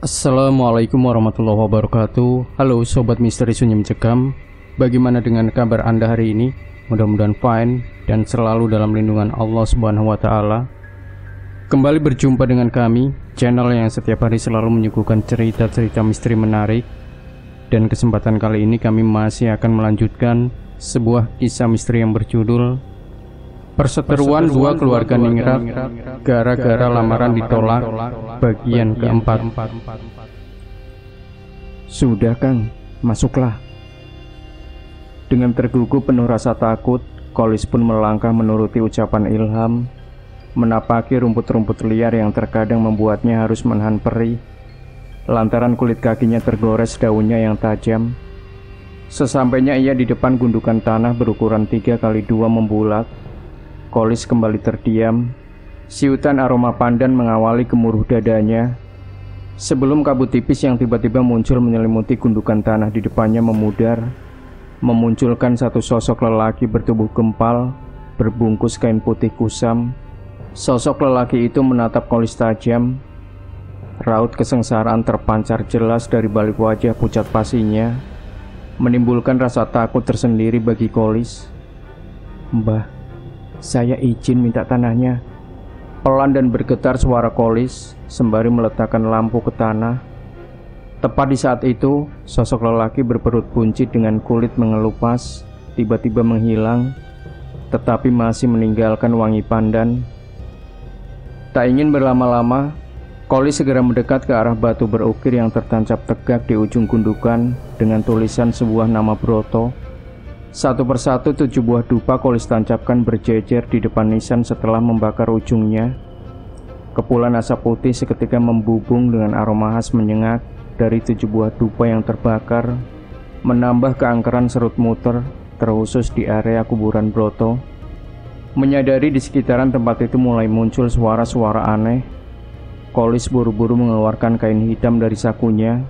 Assalamualaikum warahmatullahi wabarakatuh. Halo Sobat Misteri Sunyi Mencekam. Bagaimana dengan kabar Anda hari ini? Mudah-mudahan fine dan selalu dalam lindungan Allah Subhanahu wa Ta'ala. Kembali berjumpa dengan kami, channel yang setiap hari selalu menyuguhkan cerita-cerita misteri menarik. Dan kesempatan kali ini kami masih akan melanjutkan sebuah kisah misteri yang berjudul Perseteruan Dua Keluarga Ningrat Gara-gara Lamaran Ditolak, bagian keempat. Sudah Kang, masuklah. Dengan tergugup penuh rasa takut, Kolis pun melangkah menuruti ucapan Ilham, menapaki rumput-rumput liar yang terkadang membuatnya harus menahan perih, lantaran kulit kakinya tergores daunnya yang tajam. Sesampainya ia di depan gundukan tanah berukuran 3x2 membulat, Kolis kembali terdiam. Siutan aroma pandan mengawali gemuruh dadanya, sebelum kabut tipis yang tiba-tiba muncul menyelimuti gundukan tanah di depannya memudar, memunculkan satu sosok lelaki bertubuh gempal, berbungkus kain putih kusam. Sosok lelaki itu menatap Kolis tajam. Raut kesengsaraan terpancar jelas dari balik wajah pucat pasinya, menimbulkan rasa takut tersendiri bagi Kolis. "Mbah, saya izin minta tanahnya." Pelan dan bergetar suara Kolis sembari meletakkan lampu ke tanah. Tepat di saat itu, sosok lelaki berperut buncit dengan kulit mengelupas tiba-tiba menghilang, tetapi masih meninggalkan wangi pandan. Tak ingin berlama-lama, Kolis segera mendekat ke arah batu berukir yang tertancap tegak di ujung gundukan dengan tulisan sebuah nama Broto. Satu persatu 7 buah dupa Kolis tancapkan berjejer di depan nisan setelah membakar ujungnya. Kepulan asap putih seketika membubung dengan aroma khas menyengat dari 7 buah dupa yang terbakar, menambah keangkeran serut muter terkhusus di area kuburan Broto. Menyadari di sekitaran tempat itu mulai muncul suara-suara aneh, Kolis buru-buru mengeluarkan kain hitam dari sakunya.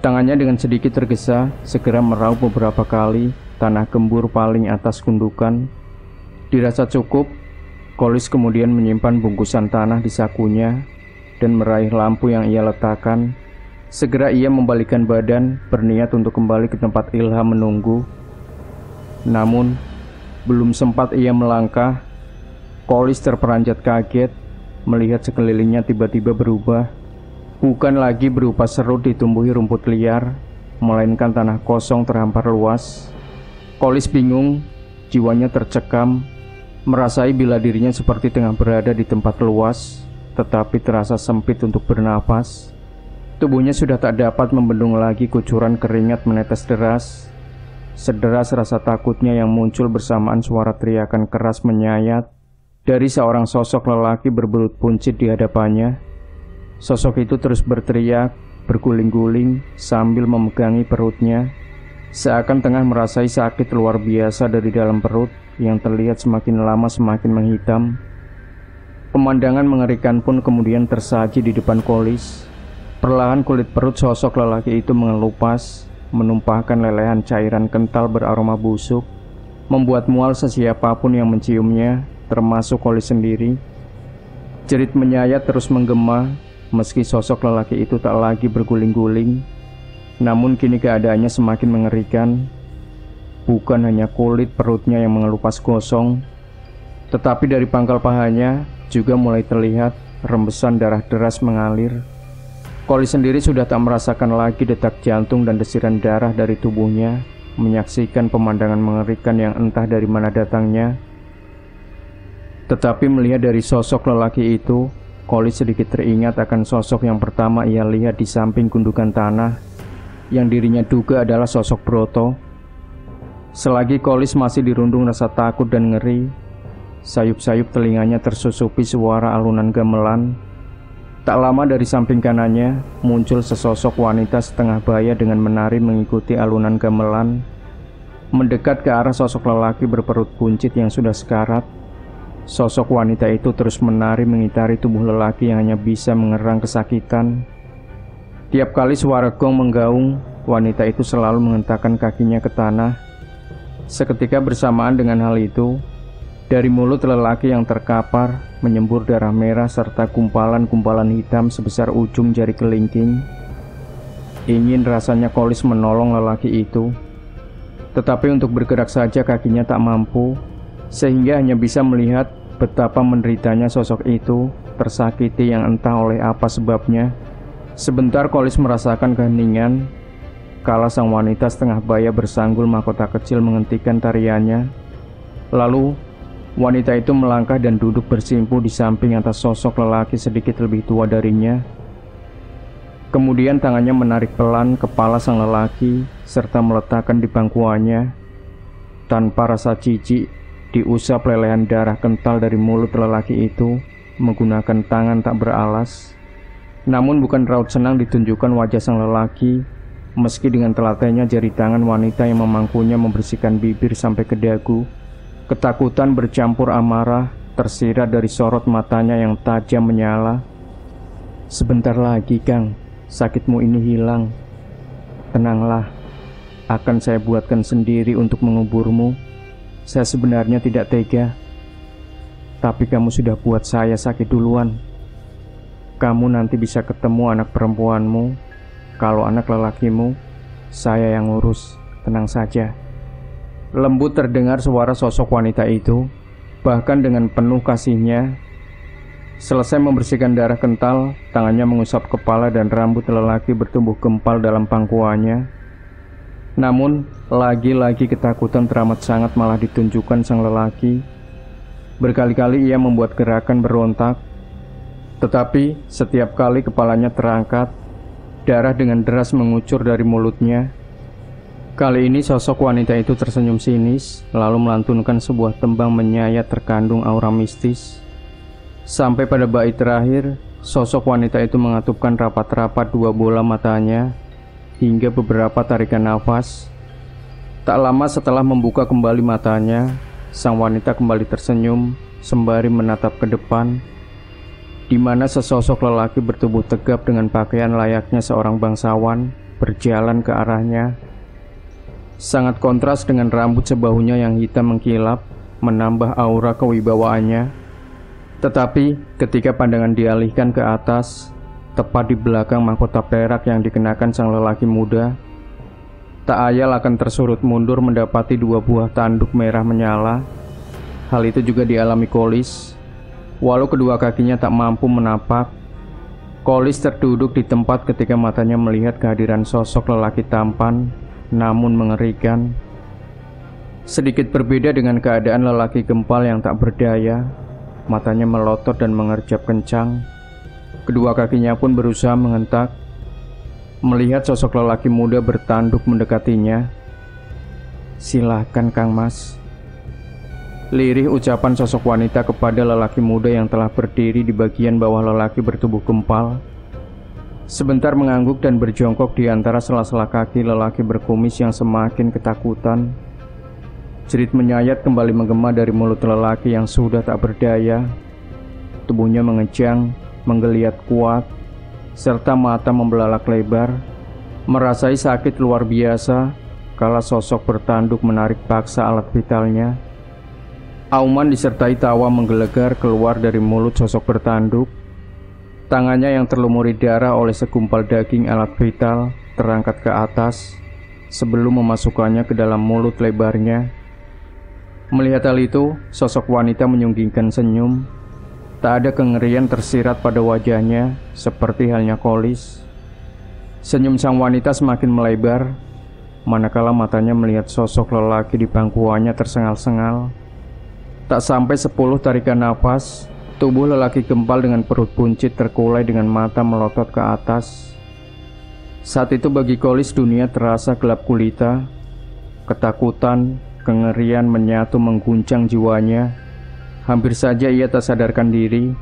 Tangannya dengan sedikit tergesa segera meraup beberapa kali tanah gembur paling atas gundukan. Dirasa cukup, Kolis kemudian menyimpan bungkusan tanah di sakunya dan meraih lampu yang ia letakkan. Segera ia membalikkan badan, berniat untuk kembali ke tempat Ilham menunggu. Namun, belum sempat ia melangkah, Kolis terperanjat kaget melihat sekelilingnya tiba-tiba berubah. Bukan lagi berupa serut ditumbuhi rumput liar, melainkan tanah kosong terhampar luas. Kolis bingung, jiwanya tercekam, merasai bila dirinya seperti tengah berada di tempat luas, tetapi terasa sempit untuk bernapas. Tubuhnya sudah tak dapat membendung lagi kucuran keringat menetes deras. Sederas rasa takutnya yang muncul bersamaan suara teriakan keras menyayat dari seorang sosok lelaki berbelut buncit di hadapannya. Sosok itu terus berteriak, berguling-guling sambil memegangi perutnya, seakan tengah merasai sakit luar biasa dari dalam perut yang terlihat semakin lama semakin menghitam. Pemandangan mengerikan pun kemudian tersaji di depan Kolis. Perlahan kulit perut sosok lelaki itu mengelupas, menumpahkan lelehan cairan kental beraroma busuk, membuat mual sesiapapun yang menciumnya, termasuk Kolis sendiri. Jerit menyayat terus menggema, meski sosok lelaki itu tak lagi berguling-guling. Namun kini keadaannya semakin mengerikan. Bukan hanya kulit perutnya yang mengelupas gosong, tetapi dari pangkal pahanya juga mulai terlihat rembesan darah deras mengalir. Kolis sendiri sudah tak merasakan lagi detak jantung dan desiran darah dari tubuhnya, menyaksikan pemandangan mengerikan yang entah dari mana datangnya. Tetapi melihat dari sosok lelaki itu, Kolis sedikit teringat akan sosok yang pertama ia lihat di samping gundukan tanah, yang dirinya duga adalah sosok Broto. Selagi Kolis masih dirundung rasa takut dan ngeri, sayup-sayup telinganya tersusupi suara alunan gamelan. Tak lama dari samping kanannya muncul sesosok wanita setengah baya dengan menari mengikuti alunan gamelan, mendekat ke arah sosok lelaki berperut buncit yang sudah sekarat. Sosok wanita itu terus menari mengitari tubuh lelaki yang hanya bisa mengerang kesakitan. Tiap kali suara gong menggaung, wanita itu selalu menghentakkan kakinya ke tanah. Seketika bersamaan dengan hal itu, Dari mulut lelaki yang terkapar, menyembur darah merah serta gumpalan-gumpalan hitam sebesar ujung jari kelingking. Ingin rasanya Kolis menolong lelaki itu, tetapi untuk bergerak saja kakinya tak mampu, sehingga hanya bisa melihat betapa menderitanya sosok itu, tersakiti yang entah oleh apa sebabnya. Sebentar Kolis merasakan keheningan, kala sang wanita setengah baya bersanggul mahkota kecil menghentikan tariannya. Lalu wanita itu melangkah dan duduk bersimpu di samping atas sosok lelaki sedikit lebih tua darinya. Kemudian tangannya menarik pelan kepala sang lelaki serta meletakkan di pangkuannya. Tanpa rasa jijik, diusap lelehan darah kental dari mulut lelaki itu menggunakan tangan tak beralas. Namun bukan raut senang ditunjukkan wajah sang lelaki, meski dengan telatainya jari tangan wanita yang memangkunya membersihkan bibir sampai ke dagu. Ketakutan bercampur amarah tersirat dari sorot matanya yang tajam menyala. "Sebentar lagi, Kang, sakitmu ini hilang. Tenanglah, akan saya buatkan sendiri untuk menguburmu. Saya sebenarnya tidak tega, tapi kamu sudah buat saya sakit duluan. Kamu nanti bisa ketemu anak perempuanmu. Kalau anak lelakimu, saya yang ngurus. Tenang saja." Lembut terdengar suara sosok wanita itu, bahkan dengan penuh kasihnya. Selesai membersihkan darah kental, tangannya mengusap kepala dan rambut lelaki bertumbuh gempal dalam pangkuannya. Namun, lagi-lagi ketakutan teramat sangat malah ditunjukkan sang lelaki. Berkali-kali ia membuat gerakan berontak, tetapi setiap kali kepalanya terangkat, darah dengan deras mengucur dari mulutnya. Kali ini sosok wanita itu tersenyum sinis, lalu melantunkan sebuah tembang menyayat terkandung aura mistis. Sampai pada bait terakhir, sosok wanita itu mengatupkan rapat-rapat dua bola matanya, hingga beberapa tarikan nafas. Tak lama setelah membuka kembali matanya, sang wanita kembali tersenyum, sembari menatap ke depan, di mana sesosok lelaki bertubuh tegap dengan pakaian layaknya seorang bangsawan, berjalan ke arahnya. Sangat kontras dengan rambut sebahunya yang hitam mengkilap, menambah aura kewibawaannya. Tetapi ketika pandangan dialihkan ke atas, tepat di belakang mahkota perak yang dikenakan sang lelaki muda, tak ayal akan tersurut mundur mendapati dua buah tanduk merah menyala. Hal itu juga dialami Kolis. Walau kedua kakinya tak mampu menapak, Kolis terduduk di tempat ketika matanya melihat kehadiran sosok lelaki tampan namun mengerikan. Sedikit berbeda dengan keadaan lelaki gempal yang tak berdaya, matanya melotot dan mengerjap kencang. Kedua kakinya pun berusaha mengentak. Melihat sosok lelaki muda bertanduk mendekatinya. "Silahkan Kang Mas." Lirih ucapan sosok wanita kepada lelaki muda yang telah berdiri di bagian bawah lelaki bertubuh gempal. Sebentar mengangguk dan berjongkok di antara sela-sela kaki lelaki berkumis yang semakin ketakutan. Jerit menyayat kembali menggema dari mulut lelaki yang sudah tak berdaya. Tubuhnya mengejang, menggeliat kuat, serta mata membelalak lebar. Merasai sakit luar biasa kala sosok bertanduk menarik paksa alat vitalnya. Auman disertai tawa menggelegar keluar dari mulut sosok bertanduk. Tangannya yang terlumuri darah oleh segumpal daging alat vital terangkat ke atas sebelum memasukkannya ke dalam mulut lebarnya. Melihat hal itu, sosok wanita menyunggingkan senyum. Tak ada kengerian tersirat pada wajahnya, seperti halnya Kolis. Senyum sang wanita semakin melebar, manakala matanya melihat sosok lelaki di pangkuannya tersengal-sengal. Tak sampai 10 tarikan nafas, tubuh lelaki gempal dengan perut buncit terkulai dengan mata melotot ke atas. Saat itu bagi Kolis dunia terasa gelap gulita. Ketakutan, kengerian menyatu mengguncang jiwanya. Hampir saja ia tak sadarkan diri.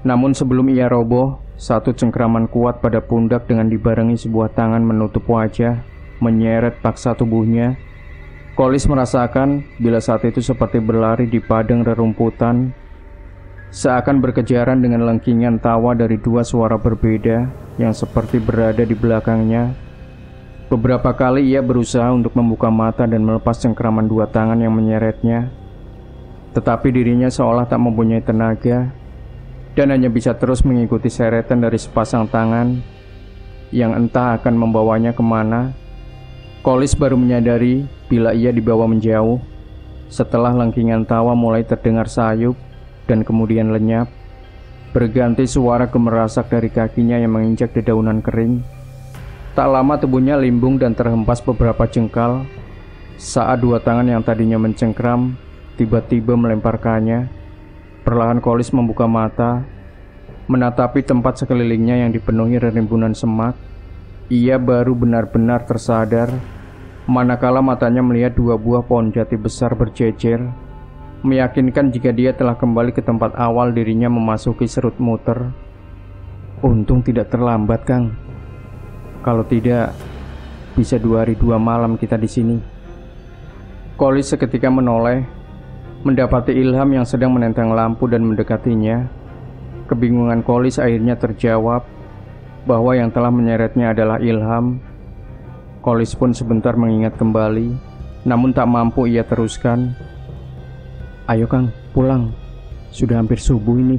Namun sebelum ia roboh, satu cengkraman kuat pada pundak dengan dibarengi sebuah tangan menutup wajah, menyeret paksa tubuhnya. Kolis merasakan bila saat itu seperti berlari di padang rerumputan. Seakan berkejaran dengan lengkingan tawa dari dua suara berbeda yang seperti berada di belakangnya. Beberapa kali ia berusaha untuk membuka mata dan melepas cengkraman dua tangan yang menyeretnya. Tetapi dirinya seolah tak mempunyai tenaga dan hanya bisa terus mengikuti seretan dari sepasang tangan yang entah akan membawanya kemana. Kolis baru menyadari bila ia dibawa menjauh setelah lengkingan tawa mulai terdengar sayup dan kemudian lenyap, berganti suara gemerasak dari kakinya yang menginjak dedaunan kering. Tak lama tubuhnya limbung dan terhempas beberapa jengkal saat dua tangan yang tadinya mencengkram tiba-tiba melemparkannya. Perlahan Kolis membuka mata, menatapi tempat sekelilingnya yang dipenuhi rimbunan semak. Ia baru benar-benar tersadar manakala matanya melihat dua buah pohon jati besar berjejer, meyakinkan jika dia telah kembali ke tempat awal dirinya memasuki serut muter. Untung tidak terlambat, Kang. Kalau tidak, bisa 2 hari 2 malam kita di sini. Kolis seketika menoleh, mendapati Ilham yang sedang menenteng lampu dan mendekatinya. Kebingungan Kolis akhirnya terjawab bahwa yang telah menyeretnya adalah Ilham. Kolis pun sebentar mengingat kembali, namun tak mampu ia teruskan. "Ayo Kang, pulang. Sudah hampir subuh ini,"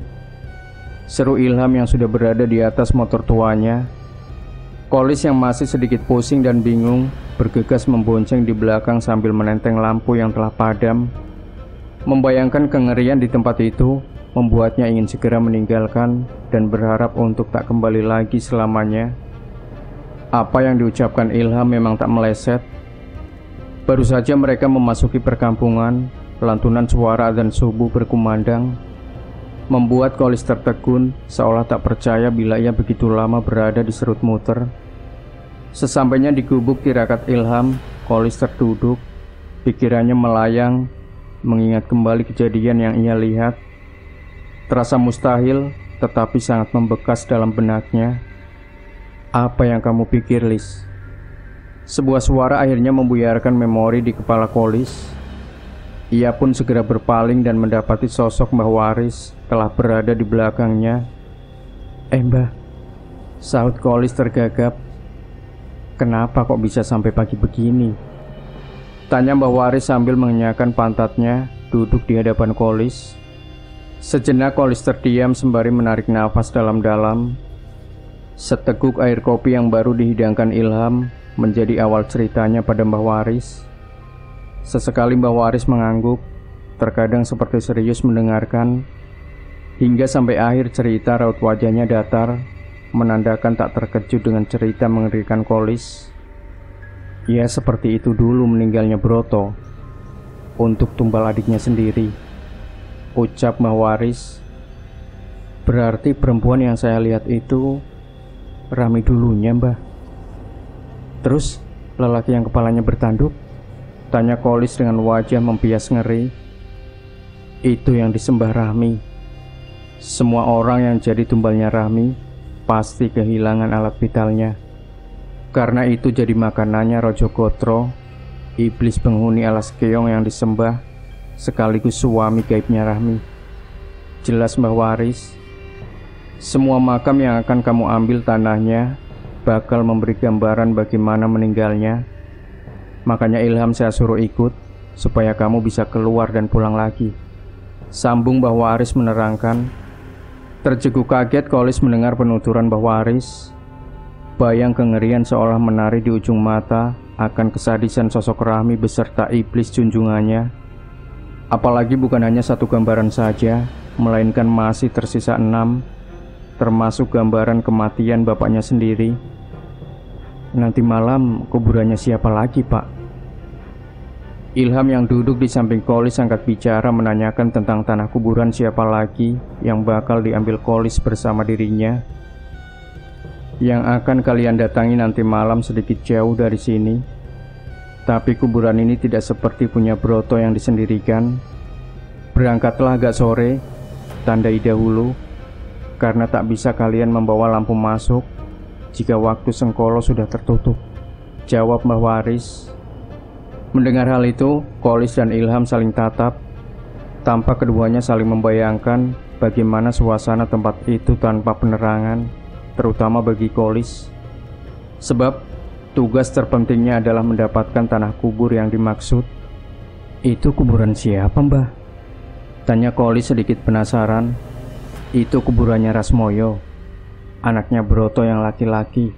seru Ilham yang sudah berada di atas motor tuanya. Kolis yang masih sedikit pusing dan bingung bergegas membonceng di belakang sambil menenteng lampu yang telah padam. Membayangkan kengerian di tempat itu membuatnya ingin segera meninggalkan dan berharap untuk tak kembali lagi selamanya. Apa yang diucapkan Ilham memang tak meleset. Baru saja mereka memasuki perkampungan, lantunan suara adzan subuh berkumandang, membuat Kolis tertegun seolah tak percaya bila ia begitu lama berada di serut muter. Sesampainya di gubuk tirakat Ilham, Kolis terduduk, pikirannya melayang, mengingat kembali kejadian yang ia lihat. Terasa mustahil, tetapi sangat membekas dalam benaknya. "Apa yang kamu pikir, Lis?" Sebuah suara akhirnya membuyarkan memori di kepala Kolis. Ia pun segera berpaling dan mendapati sosok Mbah Waris telah berada di belakangnya. Mbah," sahut Kolis tergagap. "Kenapa kok bisa sampai pagi begini?" tanya Mbah Waris sambil mengenyahkan pantatnya duduk di hadapan Kolis. Sejenak Kolis terdiam sembari menarik nafas dalam-dalam. Seteguk air kopi yang baru dihidangkan Ilham menjadi awal ceritanya pada Mbah Waris. Sesekali Mbah Waris mengangguk, terkadang seperti serius mendengarkan, hingga sampai akhir cerita raut wajahnya datar, menandakan tak terkejut dengan cerita mengerikan Kolis. Ya seperti itu dulu meninggalnya Broto untuk tumbal adiknya sendiri, ucap Mbah Waris. "Berarti perempuan yang saya lihat itu Rami dulunya, Mbah." "Terus lelaki yang kepalanya bertanduk?" tanya Kolis dengan wajah membias ngeri. "Itu yang disembah Rami. Semua orang yang jadi tumbalnya Rami pasti kehilangan alat vitalnya. Karena itu jadi makanannya Rojo Gotro, iblis penghuni alas keong yang disembah, sekaligus suami gaibnya Rahmi," jelas Mbah Waris. "Semua makam yang akan kamu ambil tanahnya bakal memberi gambaran bagaimana meninggalnya. Makanya Ilham saya suruh ikut supaya kamu bisa keluar dan pulang lagi," sambung Mbah Waris menerangkan. Terjeguk kaget Kolis mendengar penuturan Mbah Waris. Bayang kengerian seolah menari di ujung mata akan kesadisan sosok Rahmi beserta iblis junjungannya. Apalagi bukan hanya satu gambaran saja, melainkan masih tersisa 6, termasuk gambaran kematian bapaknya sendiri. "Nanti malam kuburannya siapa lagi, Pak?" Ilham yang duduk di samping Kolis angkat bicara menanyakan tentang tanah kuburan siapa lagi yang bakal diambil Kolis bersama dirinya. "Yang akan kalian datangi nanti malam sedikit jauh dari sini. Tapi kuburan ini tidak seperti punya Broto yang disendirikan. Berangkatlah agak sore, tandai dahulu, karena tak bisa kalian membawa lampu masuk jika waktu Sengkolo sudah tertutup," jawab Mbah Waris. Mendengar hal itu, Kolis dan Ilham saling tatap. Tampak keduanya saling membayangkan bagaimana suasana tempat itu tanpa penerangan, terutama bagi Kolis. Sebab tugas terpentingnya adalah mendapatkan tanah kubur yang dimaksud. "Itu kuburan siapa, Mbah?" Tanya Kolis sedikit penasaran. Itu kuburannya Rasmoyo, anaknya Broto yang laki-laki,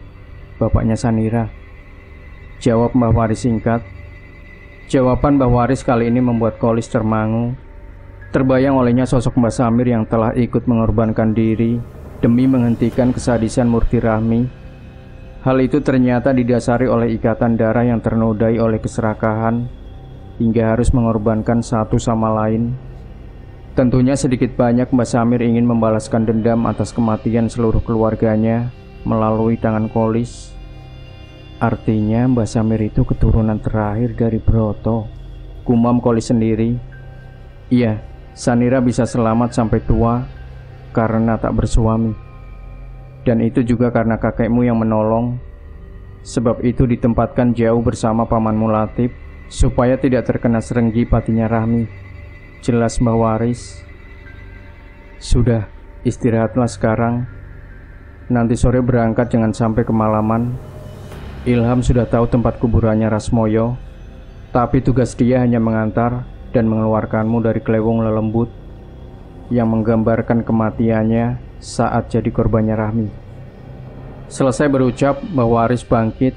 bapaknya Sanira. Jawab Mbah Waris singkat. Jawaban Mbah Waris kali ini membuat Kolis termangu. Terbayang olehnya sosok Mbah Samir yang telah ikut mengorbankan diri demi menghentikan kesadisan Murti Rahmi. Hal itu ternyata didasari oleh ikatan darah yang ternodai oleh keserakahan hingga harus mengorbankan satu sama lain. Tentunya sedikit banyak Mbah Samir ingin membalaskan dendam atas kematian seluruh keluarganya melalui tangan Kolis. Artinya Mbah Samir itu keturunan terakhir dari Broto, gumam Kolis sendiri. Iya, Sanira bisa selamat sampai tua karena tak bersuami. Dan itu juga karena kakekmu yang menolong. Sebab itu ditempatkan jauh bersama pamanmu Latif supaya tidak terkena serenggi patinya Rahmi. Jelas Mbah Waris. Sudah, istirahatlah sekarang. Nanti sore berangkat, jangan sampai kemalaman. Ilham sudah tahu tempat kuburannya Rasmoyo, tapi tugas dia hanya mengantar dan mengeluarkanmu dari kelewong lelembut yang menggambarkan kematiannya saat jadi korbannya Rahmi. Selesai berucap, Mbah Waris bangkit.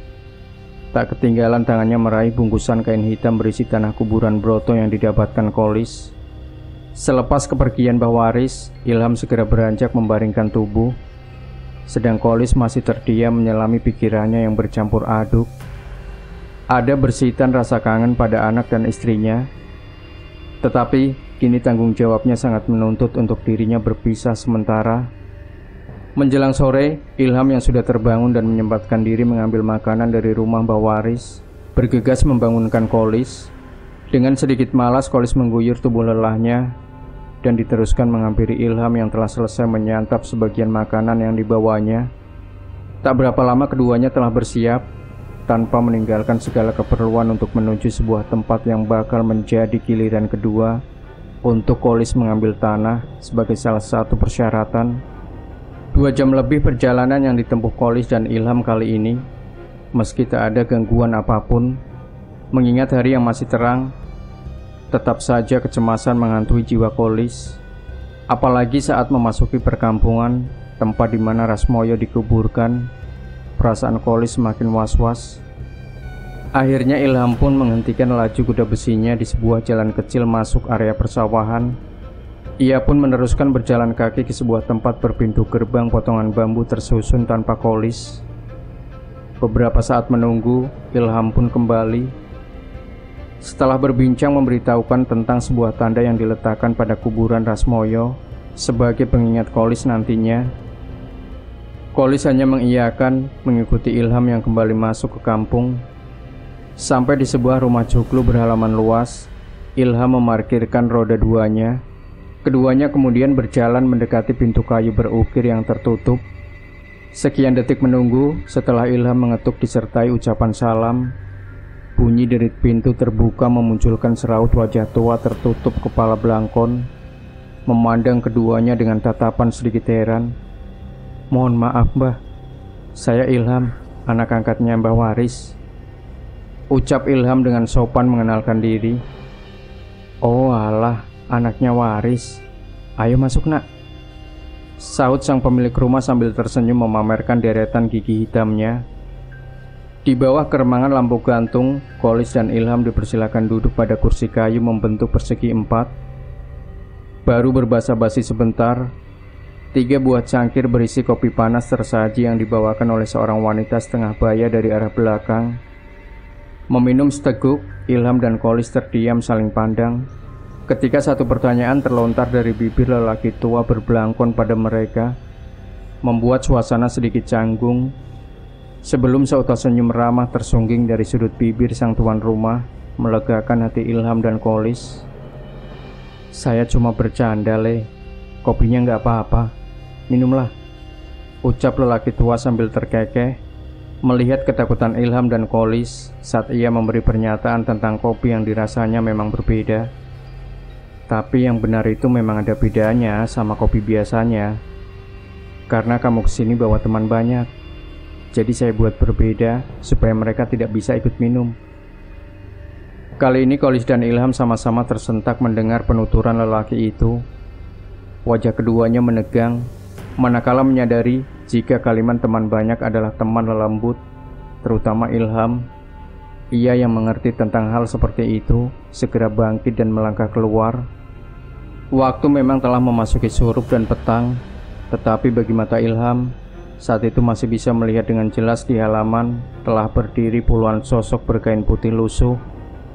Tak ketinggalan tangannya meraih bungkusan kain hitam berisi tanah kuburan Broto yang didapatkan Kolis. Selepas kepergian Mbah Waris, Ilham segera beranjak membaringkan tubuh, sedang Kolis masih terdiam menyelami pikirannya yang bercampur aduk. Ada bersitan rasa kangen pada anak dan istrinya, tetapi kini tanggung jawabnya sangat menuntut untuk dirinya berpisah sementara. Menjelang sore, Ilham yang sudah terbangun dan menyempatkan diri mengambil makanan dari rumah Mbah Waris bergegas membangunkan Kolis. Dengan sedikit malas, Kolis mengguyur tubuh lelahnya dan diteruskan menghampiri Ilham yang telah selesai menyantap sebagian makanan yang dibawanya. Tak berapa lama keduanya telah bersiap, tanpa meninggalkan segala keperluan untuk menuju sebuah tempat yang bakal menjadi giliran kedua untuk Kolis mengambil tanah sebagai salah satu persyaratan. 2 jam lebih perjalanan yang ditempuh Kolis dan Ilham kali ini, meski tak ada gangguan apapun. Mengingat hari yang masih terang, tetap saja kecemasan menghantui jiwa Kolis. Apalagi saat memasuki perkampungan, tempat di mana Rasmoyo dikuburkan, perasaan Kolis semakin was-was. Akhirnya Ilham pun menghentikan laju kuda besinya di sebuah jalan kecil masuk area persawahan. Ia pun meneruskan berjalan kaki ke sebuah tempat berpintu gerbang potongan bambu tersusun tanpa Kolis. Beberapa saat menunggu, Ilham pun kembali. Setelah berbincang memberitahukan tentang sebuah tanda yang diletakkan pada kuburan Rasmoyo sebagai pengingat Kolis nantinya, Kolis hanya mengiyakan mengikuti Ilham yang kembali masuk ke kampung. Sampai di sebuah rumah joglo berhalaman luas, Ilham memarkirkan roda duanya. Keduanya kemudian berjalan mendekati pintu kayu berukir yang tertutup. Sekian detik menunggu, setelah Ilham mengetuk disertai ucapan salam, bunyi derit pintu terbuka memunculkan seraut wajah tua tertutup kepala belangkon, memandang keduanya dengan tatapan sedikit heran. "Mohon maaf Mbah, saya Ilham, anak angkatnya Mbah Waris," ucap Ilham dengan sopan mengenalkan diri. "Oh alah, anaknya Waris. Ayo masuk nak," sahut sang pemilik rumah sambil tersenyum memamerkan deretan gigi hitamnya. Di bawah keremangan lampu gantung, Kolis dan Ilham dipersilakan duduk pada kursi kayu membentuk persegi 4. Baru berbasa-basi sebentar, 3 buah cangkir berisi kopi panas tersaji yang dibawakan oleh seorang wanita setengah baya dari arah belakang. Meminum seteguk, Ilham dan Kolis terdiam saling pandang ketika satu pertanyaan terlontar dari bibir lelaki tua berbelangkon pada mereka, membuat suasana sedikit canggung. Sebelum seutas senyum ramah tersungging dari sudut bibir sang tuan rumah, melegakan hati Ilham dan Kolis. "Saya cuma bercanda, Le. Kopinya nggak apa-apa. Minumlah," ucap lelaki tua sambil terkekeh, melihat ketakutan Ilham dan Kolis saat ia memberi pernyataan tentang kopi yang dirasanya memang berbeda. Tapi yang benar itu memang ada bedanya sama kopi biasanya. Karena kamu kesini bawa teman banyak, jadi saya buat berbeda supaya mereka tidak bisa ikut minum. Kali ini Kolis dan Ilham sama-sama tersentak mendengar penuturan lelaki itu. Wajah keduanya menegang, manakala menyadari jika kalimat teman banyak adalah teman lelembut, terutama Ilham. Ia yang mengerti tentang hal seperti itu segera bangkit dan melangkah keluar. Waktu memang telah memasuki surup dan petang, tetapi bagi mata Ilham, saat itu masih bisa melihat dengan jelas di halaman telah berdiri puluhan sosok berkain putih lusuh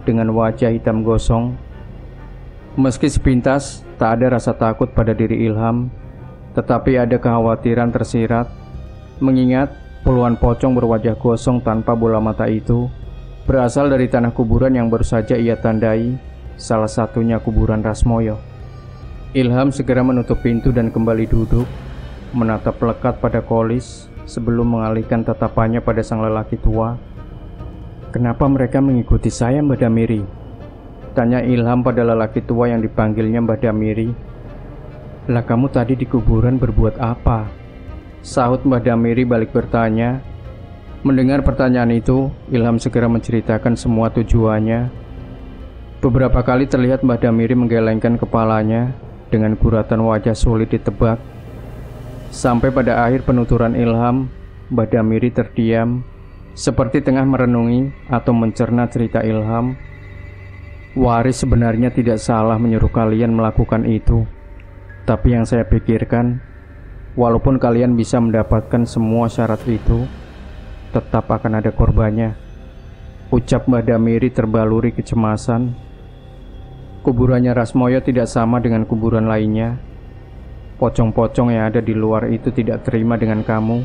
dengan wajah hitam gosong. Meski sepintas tak ada rasa takut pada diri Ilham, tetapi ada kekhawatiran tersirat, mengingat puluhan pocong berwajah gosong tanpa bola mata itu berasal dari tanah kuburan yang baru saja ia tandai, salah satunya kuburan Rasmoyo. Ilham segera menutup pintu dan kembali duduk, menatap lekat pada Kolis sebelum mengalihkan tatapannya pada sang lelaki tua. "Kenapa mereka mengikuti saya, Mbak Damiri?" tanya Ilham pada lelaki tua yang dipanggilnya Mbak Damiri. "Lah kamu tadi di kuburan berbuat apa?" sahut Mbak Damiri balik bertanya. Mendengar pertanyaan itu, Ilham segera menceritakan semua tujuannya. Beberapa kali terlihat Mbak Damiri menggelengkan kepalanya dengan guratan wajah sulit ditebak. Sampai pada akhir penuturan Ilham, Mbak Damiri terdiam, seperti tengah merenungi atau mencerna cerita Ilham. Waris sebenarnya tidak salah menyuruh kalian melakukan itu. Tapi yang saya pikirkan, walaupun kalian bisa mendapatkan semua syarat itu, tetap akan ada korbannya, ucap Mbak Damiri terbaluri kecemasan. Kuburannya Rasmoyo tidak sama dengan kuburan lainnya. Pocong-pocong yang ada di luar itu tidak terima dengan kamu,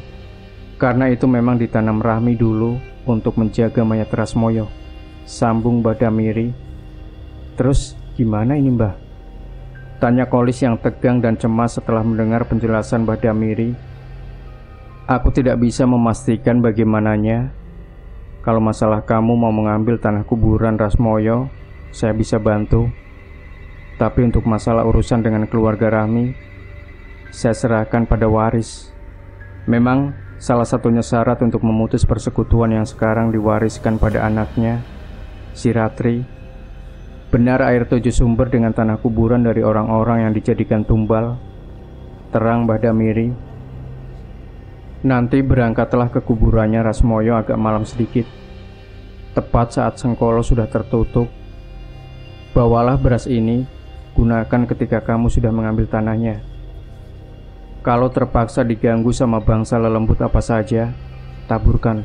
karena itu memang ditanam Rahmi dulu untuk menjaga mayat Rasmoyo, sambung Mbak Damiri. "Terus gimana ini, Mbah?" tanya Kolis yang tegang dan cemas setelah mendengar penjelasan Mbak Damiri. "Aku tidak bisa memastikan bagaimananya. Kalau masalah kamu mau mengambil tanah kuburan Rasmoyo, saya bisa bantu. Tapi untuk masalah urusan dengan keluarga Rahmi, saya serahkan pada waris. Memang salah satunya syarat untuk memutus persekutuan yang sekarang diwariskan pada anaknya, si Ratri. Benar air 7 sumber dengan tanah kuburan dari orang-orang yang dijadikan tumbal," terang Mbak Damiri. "Nanti berangkatlah ke kuburannya Rasmoyo agak malam sedikit, tepat saat Sengkolo sudah tertutup. Bawalah beras ini, gunakan ketika kamu sudah mengambil tanahnya. Kalau terpaksa diganggu sama bangsa lelembut apa saja, taburkan,"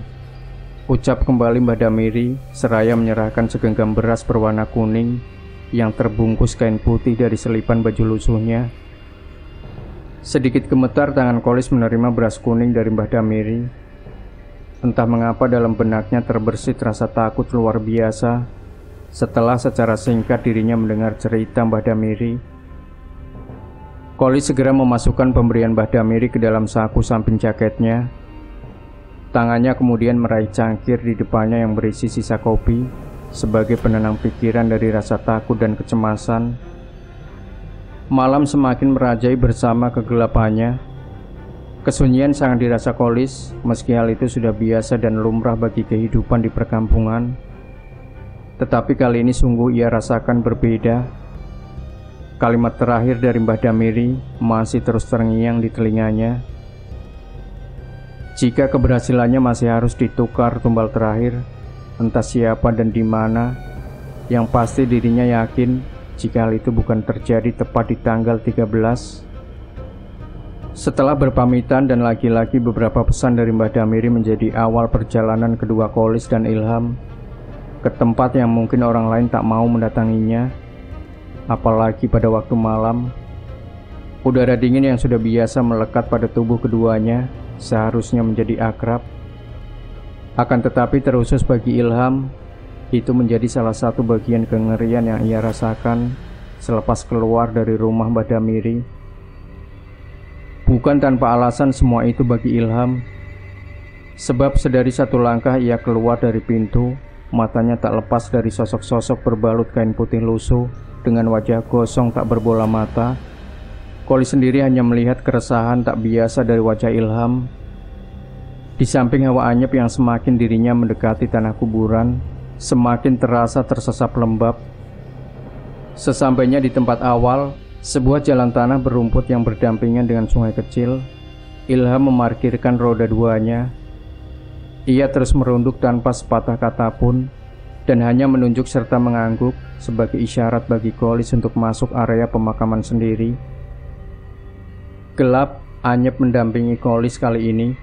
ucap kembali Mbak Damiri seraya menyerahkan segenggam beras berwarna kuning yang terbungkus kain putih dari selipan baju lusuhnya. Sedikit gemetar tangan Kolis menerima beras kuning dari Mbak Damiri. Entah mengapa dalam benaknya terbersit rasa takut luar biasa setelah secara singkat dirinya mendengar cerita Mbak Damiri. Kolis segera memasukkan pemberian Mbak Damiri ke dalam saku samping jaketnya. Tangannya kemudian meraih cangkir di depannya yang berisi sisa kopi sebagai penenang pikiran dari rasa takut dan kecemasan. Malam semakin merajai bersama kegelapannya. Kesunyian sangat dirasa Kolis, meski hal itu sudah biasa dan lumrah bagi kehidupan di perkampungan. Tetapi kali ini sungguh ia rasakan berbeda. Kalimat terakhir dari Mbak Damiri masih terus terngiang di telinganya. Jika keberhasilannya masih harus ditukar tumbal terakhir, entah siapa dan di mana, yang pasti dirinya yakin jika hal itu bukan terjadi tepat di tanggal 13. Setelah berpamitan dan lagi-lagi beberapa pesan dari Mbak Damiri menjadi awal perjalanan kedua Kolis dan Ilham ke tempat yang mungkin orang lain tak mau mendatanginya, apalagi pada waktu malam. Udara dingin yang sudah biasa melekat pada tubuh keduanya seharusnya menjadi akrab. Akan tetapi terusus bagi Ilham, itu menjadi salah satu bagian kengerian yang ia rasakan selepas keluar dari rumah Mbak Damiri. Bukan tanpa alasan semua itu bagi Ilham, sebab sedari satu langkah ia keluar dari pintu, matanya tak lepas dari sosok-sosok berbalut kain putih lusuh dengan wajah gosong tak berbola mata. Kolis sendiri hanya melihat keresahan tak biasa dari wajah Ilham. Di samping hawa anyep yang semakin dirinya mendekati tanah kuburan, semakin terasa tersesap lembab. Sesampainya di tempat awal, sebuah jalan tanah berumput yang berdampingan dengan sungai kecil, Ilham memarkirkan roda duanya. Ia terus merunduk tanpa sepatah kata pun, dan hanya menunjuk serta mengangguk sebagai isyarat bagi Kolis untuk masuk area pemakaman sendiri. Gelap, anyep mendampingi Kolis kali ini,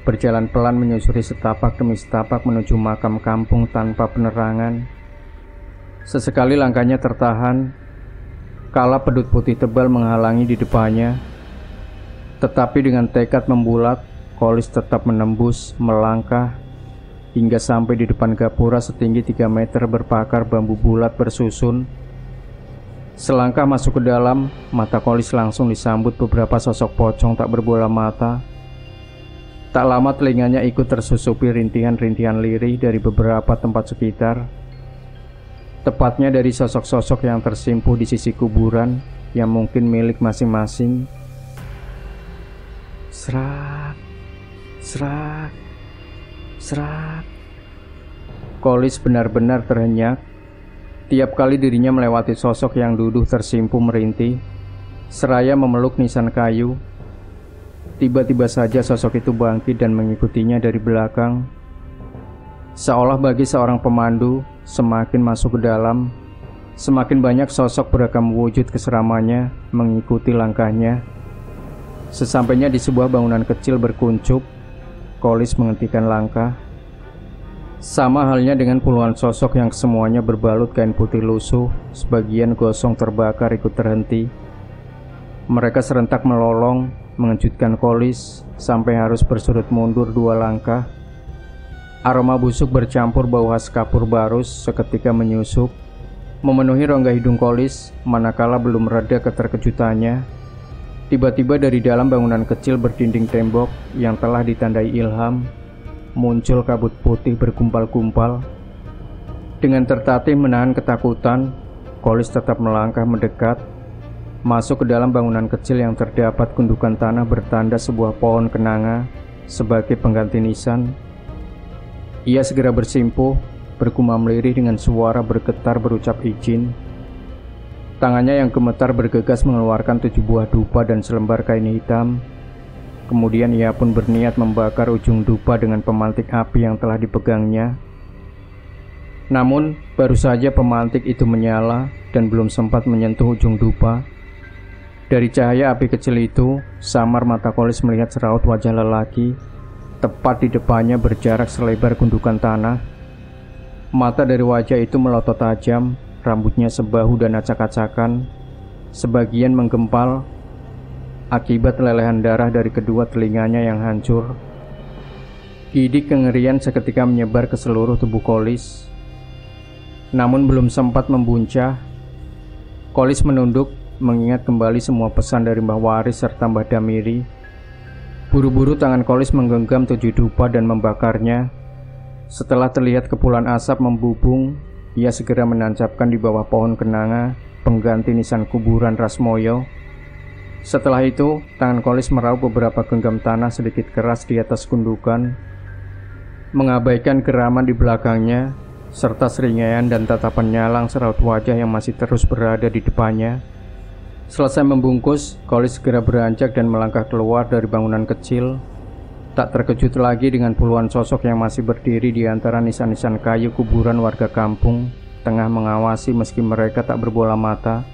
berjalan pelan menyusuri setapak demi setapak menuju makam kampung tanpa penerangan. Sesekali langkahnya tertahan, kala pedut putih tebal menghalangi di depannya. Tetapi dengan tekad membulat, Kolis tetap menembus, melangkah, hingga sampai di depan gapura setinggi 3 meter berpakar bambu bulat bersusun. Selangkah masuk ke dalam, mata Kolis langsung disambut beberapa sosok pocong tak berbola mata. Tak lama telinganya ikut tersusupi rintihan-rintihan lirih dari beberapa tempat sekitar. Tepatnya dari sosok-sosok yang tersimpuh di sisi kuburan yang mungkin milik masing-masing. Serak, serak, serak. Kolis benar-benar terhenyak. Tiap kali dirinya melewati sosok yang duduk tersimpuh merintih, seraya memeluk nisan kayu. Tiba-tiba saja sosok itu bangkit dan mengikutinya dari belakang. Seolah bagi seorang pemandu, semakin masuk ke dalam, semakin banyak sosok beragam wujud keseramannya mengikuti langkahnya. Sesampainya di sebuah bangunan kecil berkuncup, Kolis menghentikan langkah. Sama halnya dengan puluhan sosok yang semuanya berbalut kain putih lusuh, sebagian gosong terbakar ikut terhenti. Mereka serentak melolong, mengejutkan Kolis sampai harus bersurut mundur 2 langkah. Aroma busuk bercampur bau khas kapur barus seketika menyusup, memenuhi rongga hidung Kolis manakala belum reda keterkejutannya. Tiba-tiba dari dalam bangunan kecil berdinding tembok yang telah ditandai Ilham, muncul kabut putih bergumpal-gumpal. Dengan tertatih menahan ketakutan, Kolis tetap melangkah mendekat, masuk ke dalam bangunan kecil yang terdapat gundukan tanah bertanda sebuah pohon kenanga sebagai pengganti nisan. Ia segera bersimpuh, bergumam lirih dengan suara bergetar berucap izin. Tangannya yang gemetar bergegas mengeluarkan 7 buah dupa dan selembar kain hitam. Kemudian ia pun berniat membakar ujung dupa dengan pemantik api yang telah dipegangnya. Namun, baru saja pemantik itu menyala dan belum sempat menyentuh ujung dupa. Dari cahaya api kecil itu, samar mata Kolis melihat seraut wajah lelaki, tepat di depannya berjarak selebar gundukan tanah. Mata dari wajah itu melotot tajam, rambutnya sebahu dan acak-acakan, sebagian menggempal, akibat lelehan darah dari kedua telinganya yang hancur. Gidik kengerian seketika menyebar ke seluruh tubuh Kolis. Namun belum sempat membuncah, Kolis menunduk, mengingat kembali semua pesan dari Mbah Waris serta Mbah Damiri. Buru-buru tangan Kolis menggenggam 7 dupa dan membakarnya. Setelah terlihat kepulan asap membubung, ia segera menancapkan di bawah pohon kenanga, pengganti nisan kuburan Rasmoyo. Setelah itu, tangan Kolis meraup beberapa genggam tanah sedikit keras di atas gundukan, mengabaikan geraman di belakangnya, serta seringaian dan tatapan nyalang seraut wajah yang masih terus berada di depannya. Selesai membungkus, Kolis segera beranjak dan melangkah keluar dari bangunan kecil. Tak terkejut lagi dengan puluhan sosok yang masih berdiri di antara nisan-nisan kayu kuburan warga kampung, tengah mengawasi meski mereka tak berbola mata.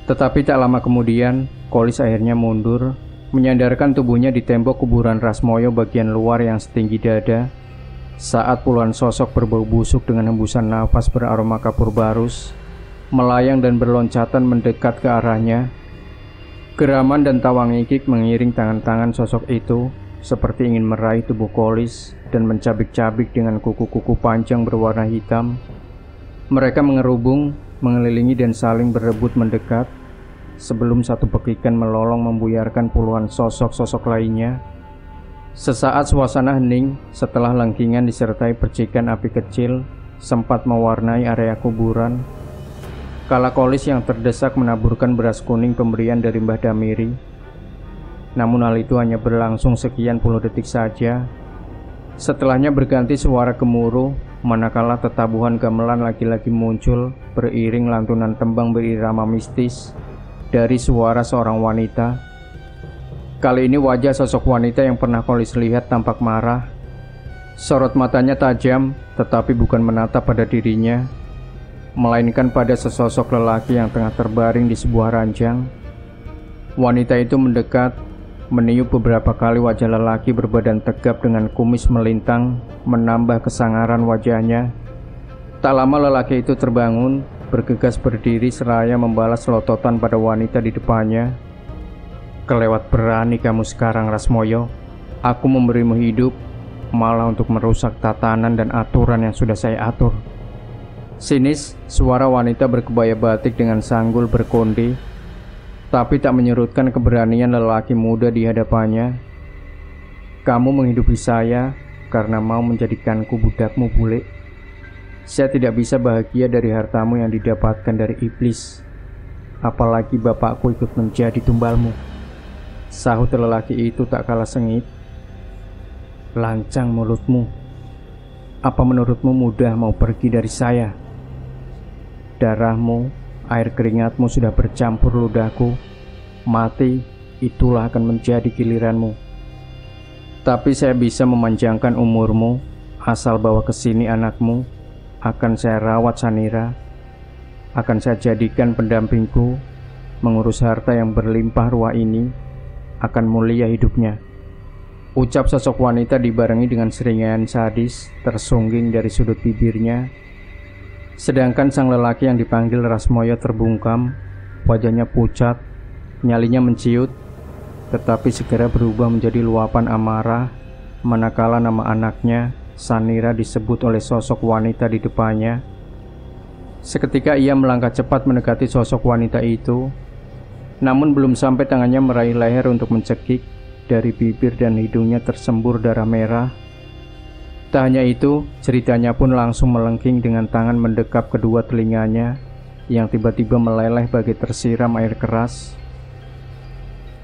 Tetapi tak lama kemudian, Kolis akhirnya mundur, menyandarkan tubuhnya di tembok kuburan Rasmoyo bagian luar yang setinggi dada, saat puluhan sosok berbau busuk dengan hembusan nafas beraroma kapur barus melayang dan berloncatan mendekat ke arahnya. Geraman dan tawang ikik mengiring tangan-tangan sosok itu, seperti ingin meraih tubuh Kolis dan mencabik-cabik dengan kuku-kuku panjang berwarna hitam. Mereka mengerubung, mengelilingi dan saling berebut mendekat, sebelum satu pekikan melolong membuyarkan puluhan sosok-sosok lainnya. Sesaat suasana hening setelah lengkingan disertai percikan api kecil sempat mewarnai area kuburan. Kala Kolis yang terdesak menaburkan beras kuning pemberian dari Mbah Damiri. Namun hal itu hanya berlangsung sekian puluh detik saja. Setelahnya berganti suara gemuruh, manakala tetabuhan gamelan lagi-lagi muncul beriring lantunan tembang berirama mistis dari suara seorang wanita. Kali ini wajah sosok wanita yang pernah Kolis lihat tampak marah. Sorot matanya tajam, tetapi bukan menatap pada dirinya, melainkan pada sesosok lelaki yang tengah terbaring di sebuah ranjang. Wanita itu mendekat, meniup beberapa kali wajah lelaki berbadan tegap dengan kumis melintang, menambah kesangaran wajahnya. Tak lama lelaki itu terbangun, bergegas berdiri seraya membalas lototan pada wanita di depannya. "Kelewat berani kamu sekarang, Rasmoyo. Aku memberimu hidup, malah untuk merusak tatanan dan aturan yang sudah saya atur." Sinis, suara wanita berkebaya batik dengan sanggul berkonde, tapi tak menyurutkan keberanian lelaki muda di hadapannya. "Kamu menghidupi saya karena mau menjadikanku budakmu, bule. Saya tidak bisa bahagia dari hartamu yang didapatkan dari iblis, apalagi bapakku ikut menjadi tumbalmu," sahut lelaki itu tak kalah sengit. "Lancang mulutmu. Apa menurutmu mudah mau pergi dari saya? Darahmu, air keringatmu sudah bercampur ludahku. Mati, itulah akan menjadi giliranmu. Tapi saya bisa memanjangkan umurmu, asal bawa ke sini anakmu. Akan saya rawat Sanira. Akan saya jadikan pendampingku. Mengurus harta yang berlimpah ruah ini. Akan mulia hidupnya." Ucap sosok wanita dibarengi dengan seringayan sadis tersungging dari sudut bibirnya. Sedangkan sang lelaki yang dipanggil Rasmoyo terbungkam, wajahnya pucat, nyalinya menciut, tetapi segera berubah menjadi luapan amarah manakala nama anaknya, Sanira, disebut oleh sosok wanita di depannya. Seketika ia melangkah cepat mendekati sosok wanita itu, namun belum sampai tangannya meraih leher untuk mencekik, dari bibir dan hidungnya tersembur darah merah. Tak hanya itu, ceritanya pun langsung melengking dengan tangan mendekap kedua telinganya yang tiba-tiba meleleh bagai tersiram air keras.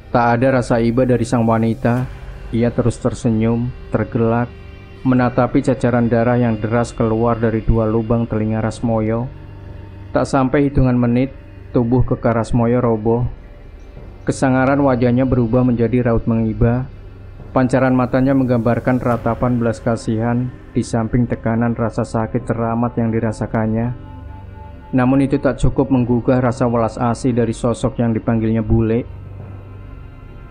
Tak ada rasa iba dari sang wanita. Ia terus tersenyum, tergelak, menatapi cacaran darah yang deras keluar dari dua lubang telinga Rasmoyo. Tak sampai hitungan menit, tubuh kekar Rasmoyo roboh. Kesangaran wajahnya berubah menjadi raut mengiba. Pancaran matanya menggambarkan ratapan belas kasihan di samping tekanan rasa sakit teramat yang dirasakannya. Namun itu tak cukup menggugah rasa welas asih dari sosok yang dipanggilnya bule.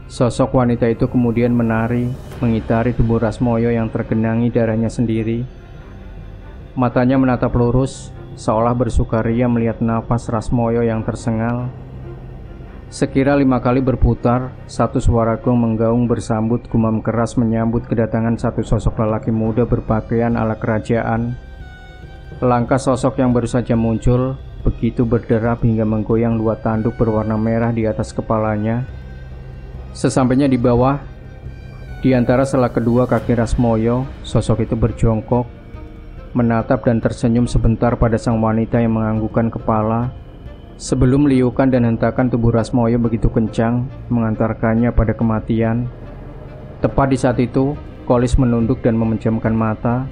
Sosok wanita itu kemudian menari, mengitari tubuh Rasmoyo yang tergenangi darahnya sendiri. Matanya menatap lurus, seolah bersukaria melihat nafas Rasmoyo yang tersengal. Sekira 5 kali berputar, satu suara gong menggaung bersambut gumam keras menyambut kedatangan satu sosok lelaki muda berpakaian ala kerajaan. Langkah sosok yang baru saja muncul begitu berderap hingga menggoyang 2 tanduk berwarna merah di atas kepalanya. Sesampainya di bawah, di antara sela kedua kaki Rasmoyo, sosok itu berjongkok, menatap dan tersenyum sebentar pada sang wanita yang menganggukkan kepala, sebelum liukan dan hentakan tubuh Rasmoyo begitu kencang, mengantarkannya pada kematian. Tepat di saat itu, Kolis menunduk dan memejamkan mata.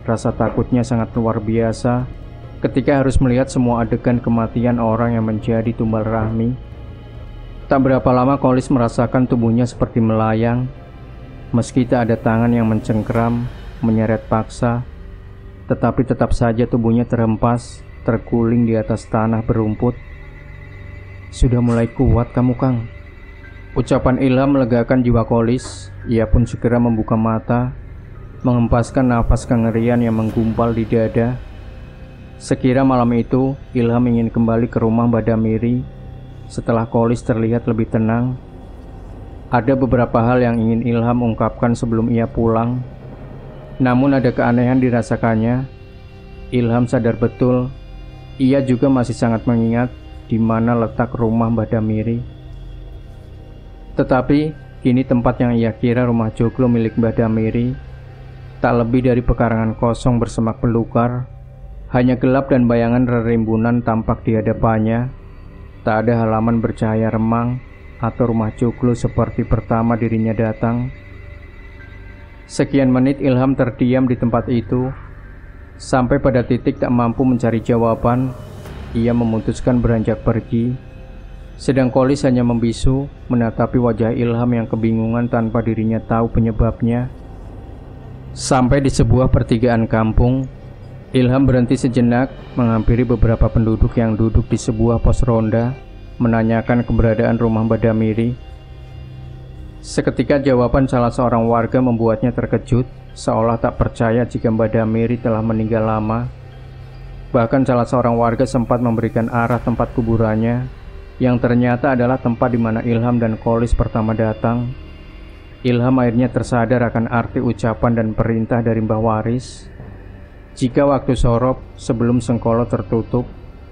Rasa takutnya sangat luar biasa ketika harus melihat semua adegan kematian orang yang menjadi tumbal rahmi. Tak berapa lama Kolis merasakan tubuhnya seperti melayang. Meski tak ada tangan yang mencengkeram, menyeret paksa, tetapi tetap saja tubuhnya terhempas, terguling di atas tanah berumput. "Sudah mulai kuat kamu, Kang." Ucapan ilham melegakan jiwa Kolis. Ia pun segera membuka mata, menghempaskan nafas kengerian yang menggumpal di dada. Sekira malam itu, Ilham ingin kembali ke rumah Mbak Damiri. Setelah Kolis terlihat lebih tenang, ada beberapa hal yang ingin Ilham ungkapkan sebelum ia pulang. Namun ada keanehan dirasakannya. Ilham sadar betul ia juga masih sangat mengingat di mana letak rumah Mbak Damiri. Tetapi kini tempat yang ia kira rumah joglo milik Mbak Damiri tak lebih dari pekarangan kosong bersemak belukar. Hanya gelap dan bayangan rerimbunan tampak di hadapannya. Tak ada halaman bercahaya remang atau rumah joglo seperti pertama dirinya datang. Sekian menit Ilham terdiam di tempat itu. Sampai pada titik tak mampu mencari jawaban, ia memutuskan beranjak pergi. Sedang Kolis hanya membisu menatapi wajah Ilham yang kebingungan tanpa dirinya tahu penyebabnya. Sampai di sebuah pertigaan kampung, Ilham berhenti sejenak menghampiri beberapa penduduk yang duduk di sebuah pos ronda, menanyakan keberadaan rumah Mbak Damiri. Seketika jawaban salah seorang warga membuatnya terkejut, seolah tak percaya jika Mbak Damiri telah meninggal lama. Bahkan salah seorang warga sempat memberikan arah tempat kuburannya, yang ternyata adalah tempat di mana Ilham dan Kolis pertama datang. Ilham akhirnya tersadar akan arti ucapan dan perintah dari Mbah Waris. Jika waktu sorop sebelum Sengkolo tertutup,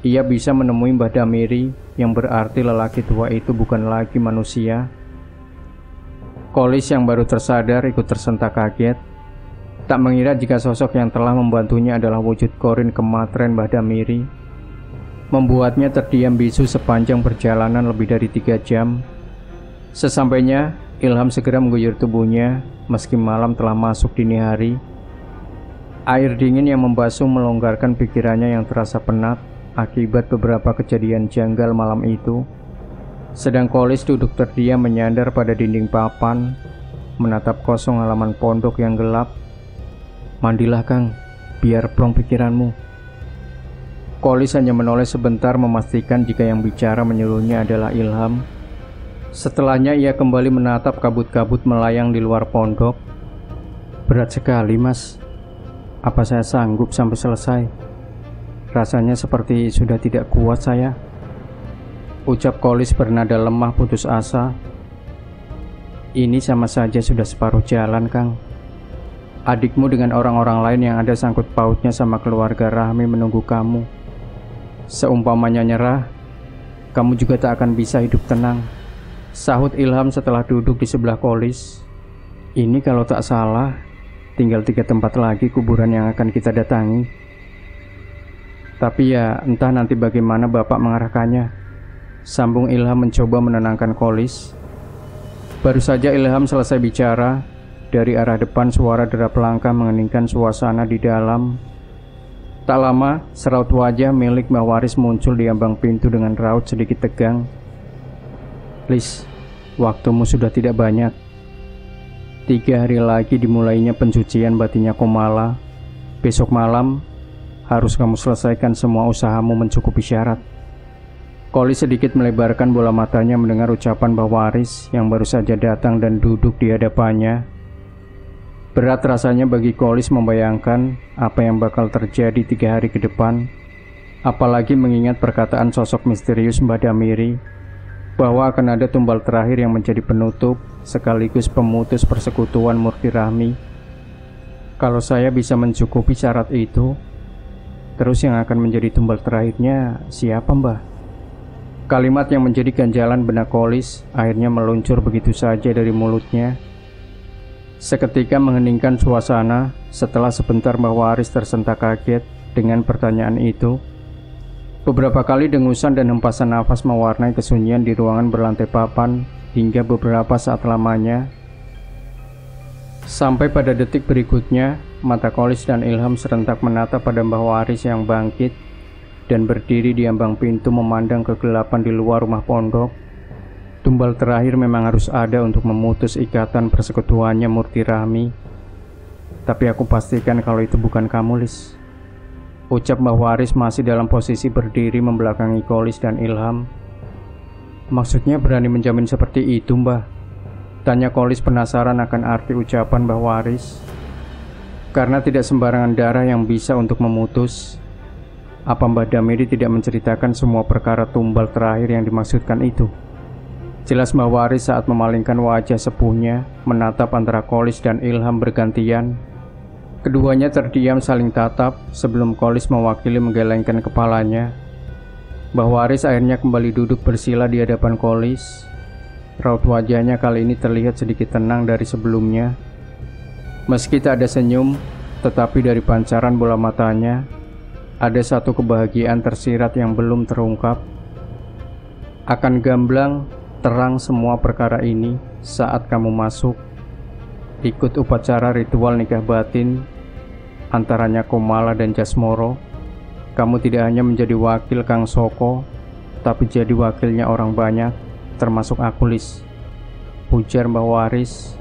ia bisa menemui Mbah Damiri, yang berarti lelaki tua itu bukan lagi manusia. Kolis yang baru tersadar ikut tersentak kaget. Tak mengira jika sosok yang telah membantunya adalah wujud korin kematren Mbah Damiri. Membuatnya terdiam bisu sepanjang perjalanan lebih dari 3 jam. Sesampainya, Ilham segera mengguyur tubuhnya meski malam telah masuk dini hari. Air dingin yang membasuh melonggarkan pikirannya yang terasa penat akibat beberapa kejadian janggal malam itu. Sedang Kolis duduk terdiam menyandar pada dinding papan, menatap kosong halaman pondok yang gelap. "Mandilah Kang, biar plong pikiranmu." Kolis hanya menoleh sebentar memastikan jika yang bicara menyuruhnya adalah Ilham. Setelahnya ia kembali menatap kabut-kabut melayang di luar pondok. "Berat sekali Mas, apa saya sanggup sampai selesai? Rasanya seperti sudah tidak kuat saya," ucap Kolis bernada lemah putus asa. "Ini sama saja sudah separuh jalan Kang. Adikmu dengan orang-orang lain yang ada sangkut pautnya sama keluarga Rahmi menunggu kamu. Seumpamanya nyerah, kamu juga tak akan bisa hidup tenang," sahut Ilham setelah duduk di sebelah Kolis. "Ini kalau tak salah, tinggal 3 tempat lagi kuburan yang akan kita datangi. Tapi ya entah nanti bagaimana Bapak mengarahkannya," sambung Ilham mencoba menenangkan Kolis. Baru saja Ilham selesai bicara, dari arah depan suara derap langkah mengeningkan suasana di dalam. Tak lama, seraut wajah milik Mbah Waris muncul di ambang pintu dengan raut sedikit tegang. "Lis, waktumu sudah tidak banyak. 3 hari lagi dimulainya pencucian batinnya Komala. Besok malam harus kamu selesaikan semua usahamu mencukupi syarat." Kolis sedikit melebarkan bola matanya mendengar ucapan Mbah Waris yang baru saja datang dan duduk di hadapannya. Berat rasanya bagi Kolis membayangkan apa yang bakal terjadi 3 hari ke depan, apalagi mengingat perkataan sosok misterius Mbah Damiri bahwa akan ada tumbal terakhir yang menjadi penutup sekaligus pemutus persekutuan Murti Rahmi. Kalau saya bisa mencukupi syarat itu, terus yang akan menjadi tumbal terakhirnya siapa Mbah? Kalimat yang menjadi ganjalan benak Kolis akhirnya meluncur begitu saja dari mulutnya. Seketika mengheningkan suasana setelah sebentar Mbah Waris tersentak kaget dengan pertanyaan itu. Beberapa kali dengusan dan hempasan nafas mewarnai kesunyian di ruangan berlantai papan hingga beberapa saat lamanya. Sampai pada detik berikutnya, mata Kolis dan Ilham serentak menatap pada Mbah Waris yang bangkit dan berdiri di ambang pintu memandang kegelapan di luar rumah pondok. Tumbal terakhir memang harus ada untuk memutus ikatan persekutuannya Murti Rahmi. "Tapi aku pastikan kalau itu bukan kamu, Lis," ucap Mbah Waris masih dalam posisi berdiri membelakangi Kolis dan Ilham. "Maksudnya berani menjamin seperti itu, Mbah?" tanya Kolis penasaran akan arti ucapan Mbah Waris. Karena tidak sembarangan darah yang bisa untuk memutus. Apa Mbah Damiri tidak menceritakan semua perkara tumbal terakhir yang dimaksudkan itu? Jelas Mbah Waris saat memalingkan wajah sepuhnya menatap antara Kolis dan Ilham bergantian. Keduanya terdiam saling tatap sebelum Kolis mewakili menggelengkan kepalanya. Mbah Waris akhirnya kembali duduk bersila di hadapan Kolis. Raut wajahnya kali ini terlihat sedikit tenang dari sebelumnya. Meski tak ada senyum, tetapi dari pancaran bola matanya ada satu kebahagiaan tersirat yang belum terungkap. Akan gamblang terang semua perkara ini saat kamu masuk, ikut upacara ritual nikah batin, antaranya Komala dan Jasmoro. Kamu tidak hanya menjadi wakil Kang Soko, tapi jadi wakilnya orang banyak, termasuk aku, Lis, ujar Mbah Waris.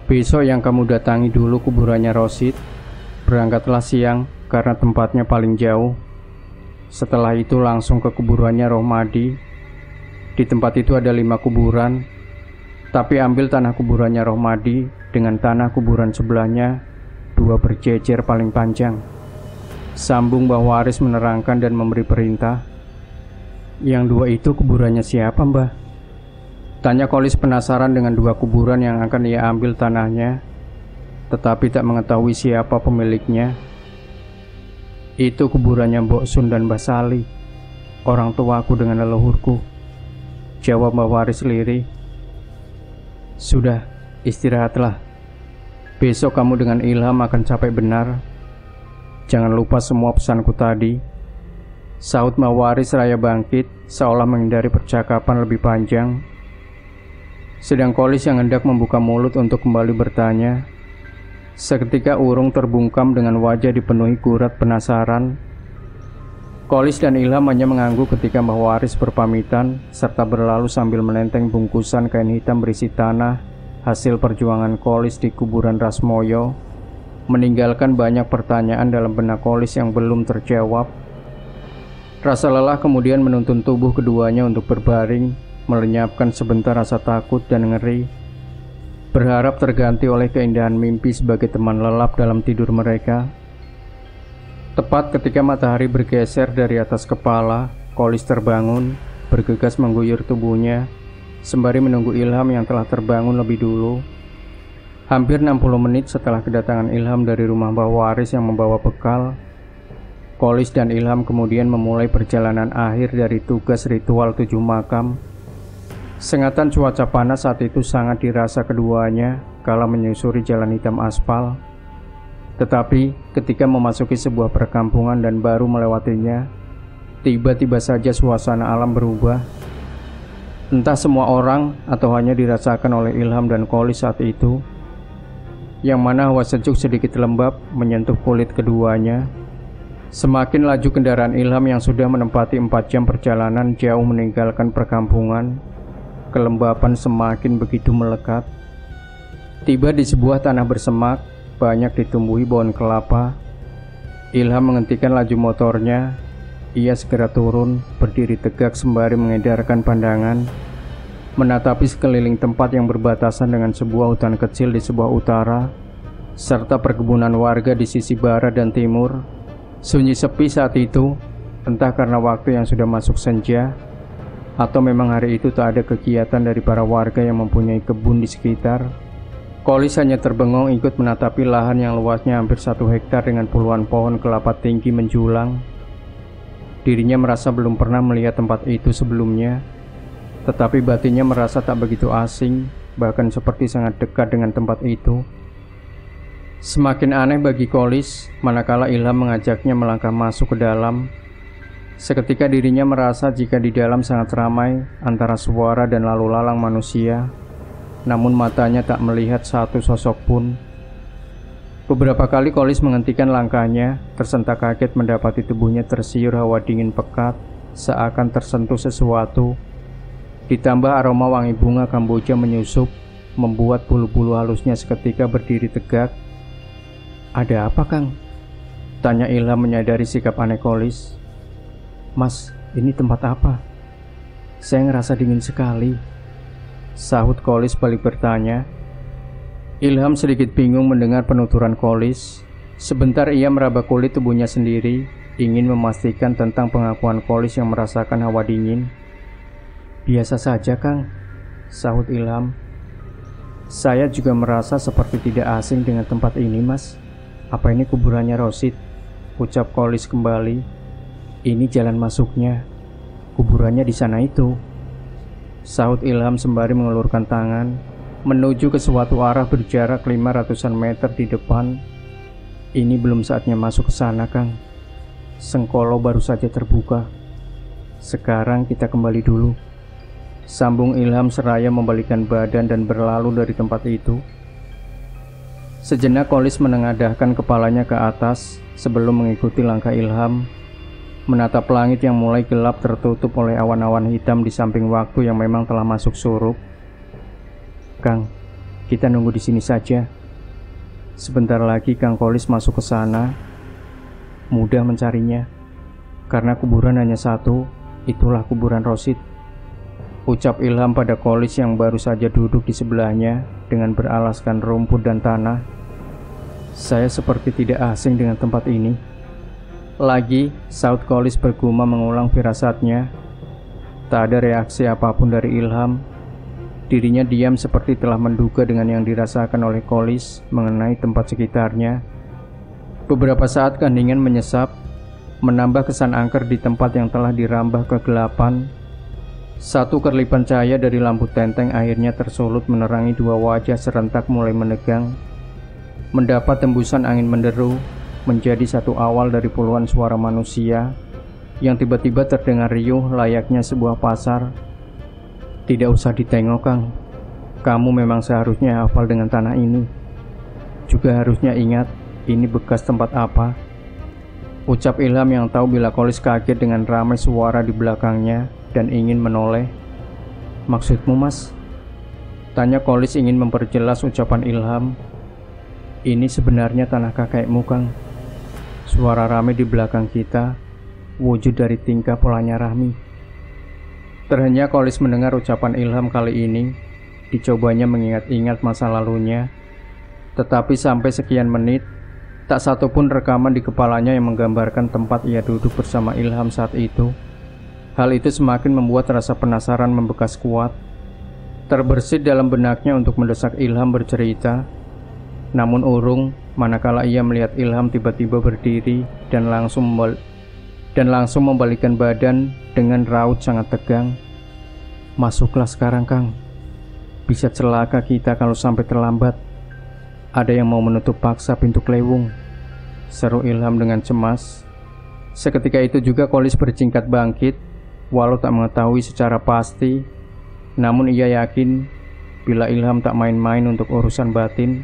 Besok yang kamu datangi dulu kuburannya Rosid. Berangkatlah siang karena tempatnya paling jauh. Setelah itu langsung ke kuburannya Rohmadi. Di tempat itu ada 5 kuburan, tapi ambil tanah kuburannya Rohmadi dengan tanah kuburan sebelahnya, 2 berjejer paling panjang. Sambung Mbah Waris menerangkan dan memberi perintah. Yang 2 itu kuburannya siapa, Mbah? Tanya Kolis penasaran dengan 2 kuburan yang akan ia ambil tanahnya, tetapi tak mengetahui siapa pemiliknya. Itu kuburannya Mbok Sun dan Mbah Sali, orang tuaku dengan leluhurku, jawab Mbah Waris lirih. Sudah, istirahatlah. Besok kamu dengan Ilham akan capek benar. Jangan lupa semua pesanku tadi, sahut Mbah Waris raya bangkit, seolah menghindari percakapan lebih panjang. Sedang Kolis yang hendak membuka mulut untuk kembali bertanya, seketika urung terbungkam dengan wajah dipenuhi gurat penasaran. Kolis dan Ilham hanya mengangguk ketika Mbah Waris berpamitan serta berlalu sambil menenteng bungkusan kain hitam berisi tanah hasil perjuangan Kolis di kuburan Rasmoyo, meninggalkan banyak pertanyaan dalam benak Kolis yang belum terjawab. Rasa lelah kemudian menuntun tubuh keduanya untuk berbaring, melenyapkan sebentar rasa takut dan ngeri, berharap terganti oleh keindahan mimpi sebagai teman lelap dalam tidur mereka. Tepat ketika matahari bergeser dari atas kepala, Kolis terbangun, bergegas mengguyur tubuhnya, sembari menunggu Ilham yang telah terbangun lebih dulu. Hampir 60 menit setelah kedatangan Ilham dari rumah Mbah Waris yang membawa bekal, Kolis dan Ilham kemudian memulai perjalanan akhir dari tugas ritual 7 makam. Sengatan cuaca panas saat itu sangat dirasa keduanya kala menyusuri jalan hitam aspal. Tetapi ketika memasuki sebuah perkampungan dan baru melewatinya, tiba-tiba saja suasana alam berubah. Entah semua orang atau hanya dirasakan oleh Ilham dan Kolis saat itu, yang mana hawa sejuk sedikit lembab menyentuh kulit keduanya. Semakin laju kendaraan Ilham yang sudah menempati 4 jam perjalanan jauh meninggalkan perkampungan, kelembapan semakin begitu melekat. Tiba di sebuah tanah bersemak, banyak ditumbuhi pohon kelapa. Ilham menghentikan laju motornya. Ia segera turun, berdiri tegak sembari mengedarkan pandangan, menatapi sekeliling tempat yang berbatasan dengan sebuah hutan kecil di sebelah utara, serta perkebunan warga di sisi barat dan timur. Sunyi sepi saat itu, entah karena waktu yang sudah masuk senja, atau memang hari itu tak ada kegiatan dari para warga yang mempunyai kebun di sekitar. Kolis hanya terbengong ikut menatapi lahan yang luasnya hampir 1 hektar dengan puluhan pohon kelapa tinggi menjulang. Dirinya merasa belum pernah melihat tempat itu sebelumnya, tetapi batinnya merasa tak begitu asing, bahkan seperti sangat dekat dengan tempat itu. Semakin aneh bagi Kolis, manakala Ilham mengajaknya melangkah masuk ke dalam. Seketika dirinya merasa jika di dalam sangat ramai antara suara dan lalu lalang manusia, namun matanya tak melihat satu sosok pun. Beberapa kali Kolis menghentikan langkahnya, tersentak kaget mendapati tubuhnya tersiur hawa dingin pekat, seakan tersentuh sesuatu. Ditambah aroma wangi bunga kamboja menyusup, membuat bulu-bulu halusnya seketika berdiri tegak. "Ada apa, Kang?" tanya Ilham menyadari sikap aneh Kolis. "Mas, ini tempat apa? Saya ngerasa dingin sekali," sahut Kolis balik bertanya. Ilham sedikit bingung mendengar penuturan Kolis. Sebentar ia meraba kulit tubuhnya sendiri, ingin memastikan tentang pengakuan Kolis yang merasakan hawa dingin. "Biasa saja, Kang," sahut Ilham. "Saya juga merasa seperti tidak asing dengan tempat ini, Mas. Apa ini kuburannya Rosid?" ucap Kolis kembali. "Ini jalan masuknya. Kuburannya di sana itu," sahut Ilham sembari mengulurkan tangan menuju ke suatu arah berjarak 500-an meter di depan. "Ini belum saatnya masuk ke sana, Kang. Sengkolo baru saja terbuka. Sekarang kita kembali dulu," sambung Ilham seraya membalikkan badan dan berlalu dari tempat itu. Sejenak Kolis menengadahkan kepalanya ke atas sebelum mengikuti langkah Ilham, menatap langit yang mulai gelap tertutup oleh awan-awan hitam di samping waktu yang memang telah masuk surup. "Kang, kita nunggu di sini saja. Sebentar lagi Kang Kolis masuk ke sana. Mudah mencarinya, karena kuburan hanya satu, itulah kuburan Rosid," ucap Ilham pada Kolis yang baru saja duduk di sebelahnya dengan beralaskan rumput dan tanah. "Saya seperti tidak asing dengan tempat ini." Lagi, saut Kolis bergumam mengulang firasatnya. Tak ada reaksi apapun dari Ilham. Dirinya diam seperti telah menduga dengan yang dirasakan oleh Kolis mengenai tempat sekitarnya. Beberapa saat keheningan menyesap, menambah kesan angker di tempat yang telah dirambah kegelapan. Satu kerlipan cahaya dari lampu tenteng akhirnya tersulut menerangi dua wajah serentak mulai menegang. Mendapat tembusan angin menderu, menjadi satu awal dari puluhan suara manusia yang tiba-tiba terdengar riuh layaknya sebuah pasar. "Tidak usah ditengok, Kang. Kamu memang seharusnya hafal dengan tanah ini. Juga harusnya ingat ini bekas tempat apa," ucap Ilham yang tahu bila Kolis kaget dengan ramai suara di belakangnya dan ingin menoleh. "Maksudmu, Mas?" tanya Kolis ingin memperjelas ucapan Ilham. "Ini sebenarnya tanah kakekmu, Kang. Suara ramai di belakang kita, wujud dari tingkah polanya Rahmi." Terhenyak Kolis mendengar ucapan Ilham kali ini. Dicobanya mengingat-ingat masa lalunya, tetapi sampai sekian menit, tak satu pun rekaman di kepalanya yang menggambarkan tempat ia duduk bersama Ilham saat itu. Hal itu semakin membuat rasa penasaran membekas kuat. Terbersit dalam benaknya untuk mendesak Ilham bercerita. Namun urung manakala ia melihat Ilham tiba-tiba berdiri dan langsung membalikkan badan dengan raut sangat tegang. "Masuklah sekarang, Kang. Bisa celaka kita kalau sampai terlambat. Ada yang mau menutup paksa pintu kelewung," seru Ilham dengan cemas. Seketika itu juga Kolis berjingkat bangkit, walau tak mengetahui secara pasti. Namun ia yakin bila Ilham tak main-main untuk urusan batin.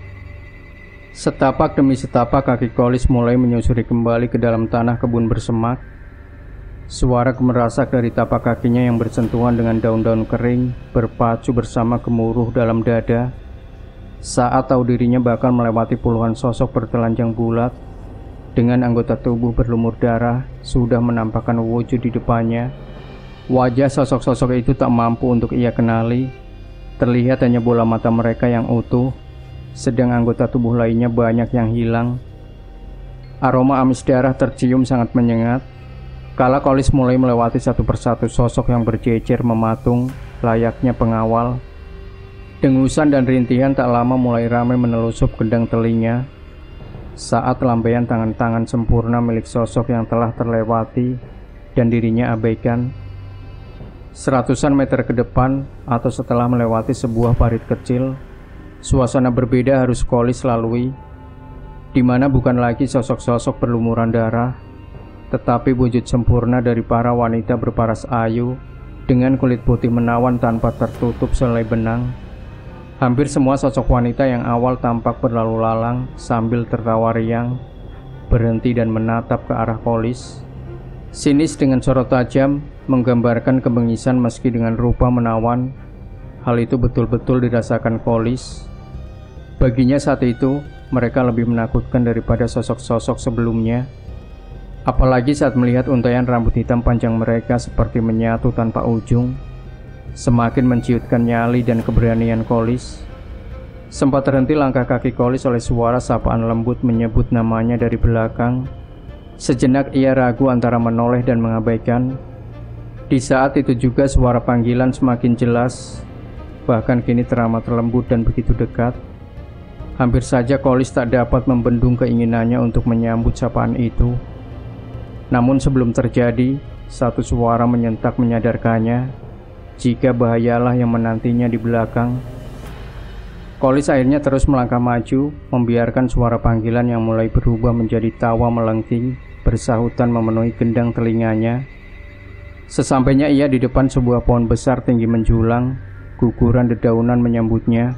Setapak demi setapak kaki Kolis mulai menyusuri kembali ke dalam tanah kebun bersemak. Suara gemerasak dari tapak kakinya yang bersentuhan dengan daun-daun kering berpacu bersama gemuruh dalam dada. Saat tahu dirinya bakal melewati puluhan sosok bertelanjang bulat dengan anggota tubuh berlumur darah sudah menampakkan wujud di depannya. Wajah sosok-sosok itu tak mampu untuk ia kenali. Terlihat hanya bola mata mereka yang utuh, sedang anggota tubuh lainnya banyak yang hilang. Aroma amis darah tercium sangat menyengat. Kala Kolis mulai melewati satu persatu sosok yang berjejer mematung layaknya pengawal. Dengusan dan rintihan tak lama mulai ramai menelusup gendang telinga. Saat lambaian tangan-tangan sempurna milik sosok yang telah terlewati dan dirinya abaikan. Seratusan meter ke depan atau setelah melewati sebuah parit kecil, suasana berbeda harus Kolis lalui, di mana bukan lagi sosok-sosok berlumuran darah, tetapi wujud sempurna dari para wanita berparas ayu dengan kulit putih menawan tanpa tertutup selai benang. Hampir semua sosok wanita yang awal tampak berlalu lalang sambil tertawa riang, berhenti dan menatap ke arah Kolis. Sinis dengan sorot tajam, menggambarkan kebengisan meski dengan rupa menawan. Hal itu betul-betul dirasakan Kolis. Baginya saat itu, mereka lebih menakutkan daripada sosok-sosok sebelumnya. Apalagi saat melihat untaian rambut hitam panjang mereka seperti menyatu tanpa ujung, semakin menciutkan nyali dan keberanian Kolis. Sempat terhenti langkah kaki Kolis oleh suara sapaan lembut menyebut namanya dari belakang. Sejenak ia ragu antara menoleh dan mengabaikan. Di saat itu juga suara panggilan semakin jelas, bahkan kini teramat lembut dan begitu dekat. Hampir saja Kolis tak dapat membendung keinginannya untuk menyambut sapaan itu. Namun sebelum terjadi, satu suara menyentak menyadarkannya jika bahayalah yang menantinya di belakang. Kolis akhirnya terus melangkah maju, membiarkan suara panggilan yang mulai berubah menjadi tawa melengking bersahutan memenuhi gendang telinganya. Sesampainya ia di depan sebuah pohon besar tinggi menjulang, guguran dedaunan menyambutnya.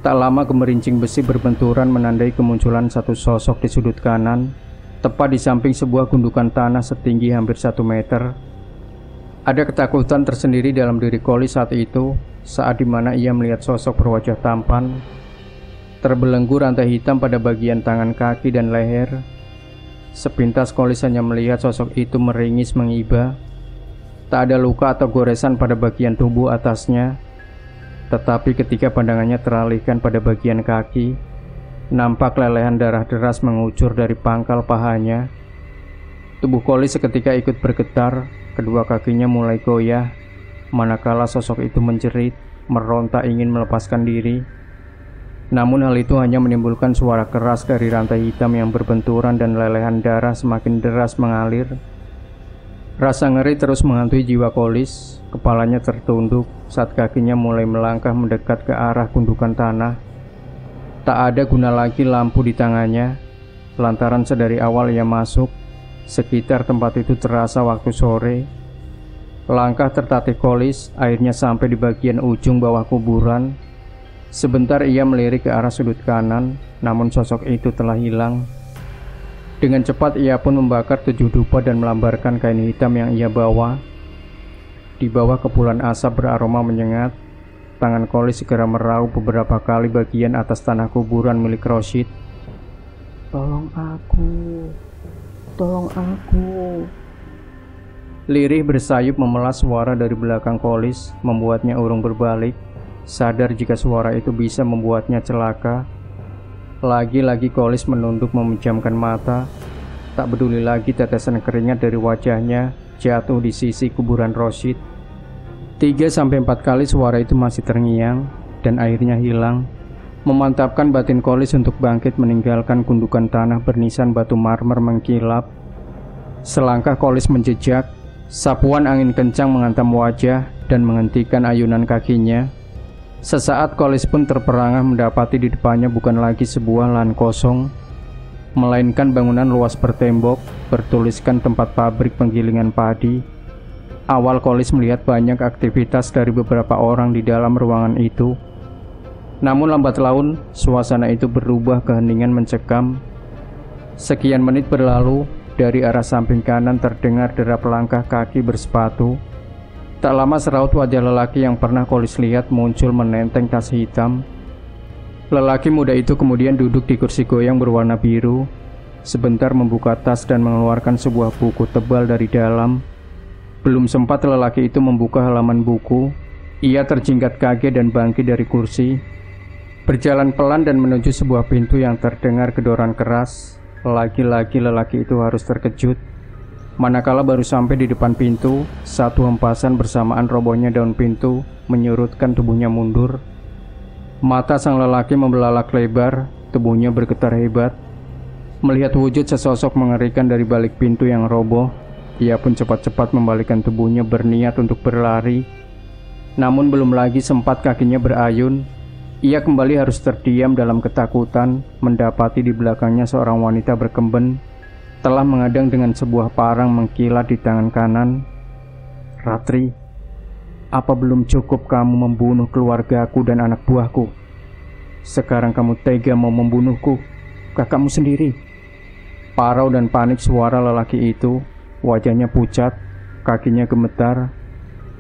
Tak lama gemerincing besi berbenturan menandai kemunculan satu sosok di sudut kanan, tepat di samping sebuah gundukan tanah setinggi hampir 1 meter. Ada ketakutan tersendiri dalam diri Kolis saat itu, saat dimana ia melihat sosok berwajah tampan, terbelenggu rantai hitam pada bagian tangan, kaki, dan leher. Sepintas Kolis hanya melihat sosok itu meringis mengiba. Tak ada luka atau goresan pada bagian tubuh atasnya. Tetapi ketika pandangannya teralihkan pada bagian kaki, nampak lelehan darah deras mengucur dari pangkal pahanya. Tubuh Kolis seketika ikut bergetar, kedua kakinya mulai goyah, manakala sosok itu menjerit, meronta ingin melepaskan diri. Namun hal itu hanya menimbulkan suara keras dari rantai hitam yang berbenturan dan lelehan darah semakin deras mengalir. Rasa ngeri terus menghantui jiwa Kolis. Kepalanya tertunduk saat kakinya mulai melangkah mendekat ke arah gundukan tanah. Tak ada guna lagi lampu di tangannya, lantaran sedari awal ia masuk, sekitar tempat itu terasa waktu sore. Langkah tertatih Kolis akhirnya sampai di bagian ujung bawah kuburan. Sebentar ia melirik ke arah sudut kanan, namun sosok itu telah hilang. Dengan cepat ia pun membakar 7 dupa dan melambarkan kain hitam yang ia bawa. Di bawah kepulan asap beraroma menyengat, tangan Kolis segera meraup beberapa kali bagian atas tanah kuburan milik Roshid. Tolong aku, tolong aku. Lirih bersayup memelas suara dari belakang Kolis, membuatnya urung berbalik, sadar jika suara itu bisa membuatnya celaka. Lagi-lagi Kolis menunduk memejamkan mata, tak peduli lagi tetesan keringat dari wajahnya jatuh di sisi kuburan Roshid. 3-4 kali suara itu masih terngiang dan akhirnya hilang, memantapkan batin Kolis untuk bangkit meninggalkan gundukan tanah bernisan batu marmer mengkilap. Selangkah Kolis menjejak, sapuan angin kencang menghantam wajah dan menghentikan ayunan kakinya. Sesaat Kolis pun terperangah mendapati di depannya bukan lagi sebuah lahan kosong, melainkan bangunan luas bertembok bertuliskan tempat pabrik penggilingan padi. Awal Kolis melihat banyak aktivitas dari beberapa orang di dalam ruangan itu. Namun lambat laun, suasana itu berubah keheningan mencekam. Sekian menit berlalu, dari arah samping kanan terdengar derap langkah kaki bersepatu. Tak lama seraut wajah lelaki yang pernah Kolis lihat muncul menenteng tas hitam. Lelaki muda itu kemudian duduk di kursi goyang berwarna biru. Sebentar membuka tas dan mengeluarkan sebuah buku tebal dari dalam. Belum sempat lelaki itu membuka halaman buku, ia terjingkat kaget dan bangkit dari kursi. Berjalan pelan dan menuju sebuah pintu yang terdengar gedoran keras. Lagi-lagi lelaki itu harus terkejut. Manakala baru sampai di depan pintu, satu hempasan bersamaan robohnya daun pintu menyurutkan tubuhnya mundur. Mata sang lelaki membelalak lebar, tubuhnya bergetar hebat. Melihat wujud sesosok mengerikan dari balik pintu yang roboh, ia pun cepat-cepat membalikkan tubuhnya berniat untuk berlari. Namun belum lagi sempat kakinya berayun, ia kembali harus terdiam dalam ketakutan mendapati di belakangnya seorang wanita berkemben telah menghadang dengan sebuah parang mengkilat di tangan kanan. "Ratri, apa belum cukup kamu membunuh keluargaku dan anak buahku? Sekarang kamu tega mau membunuhku, kakakmu sendiri." Parau dan panik suara lelaki itu. Wajahnya pucat, kakinya gemetar,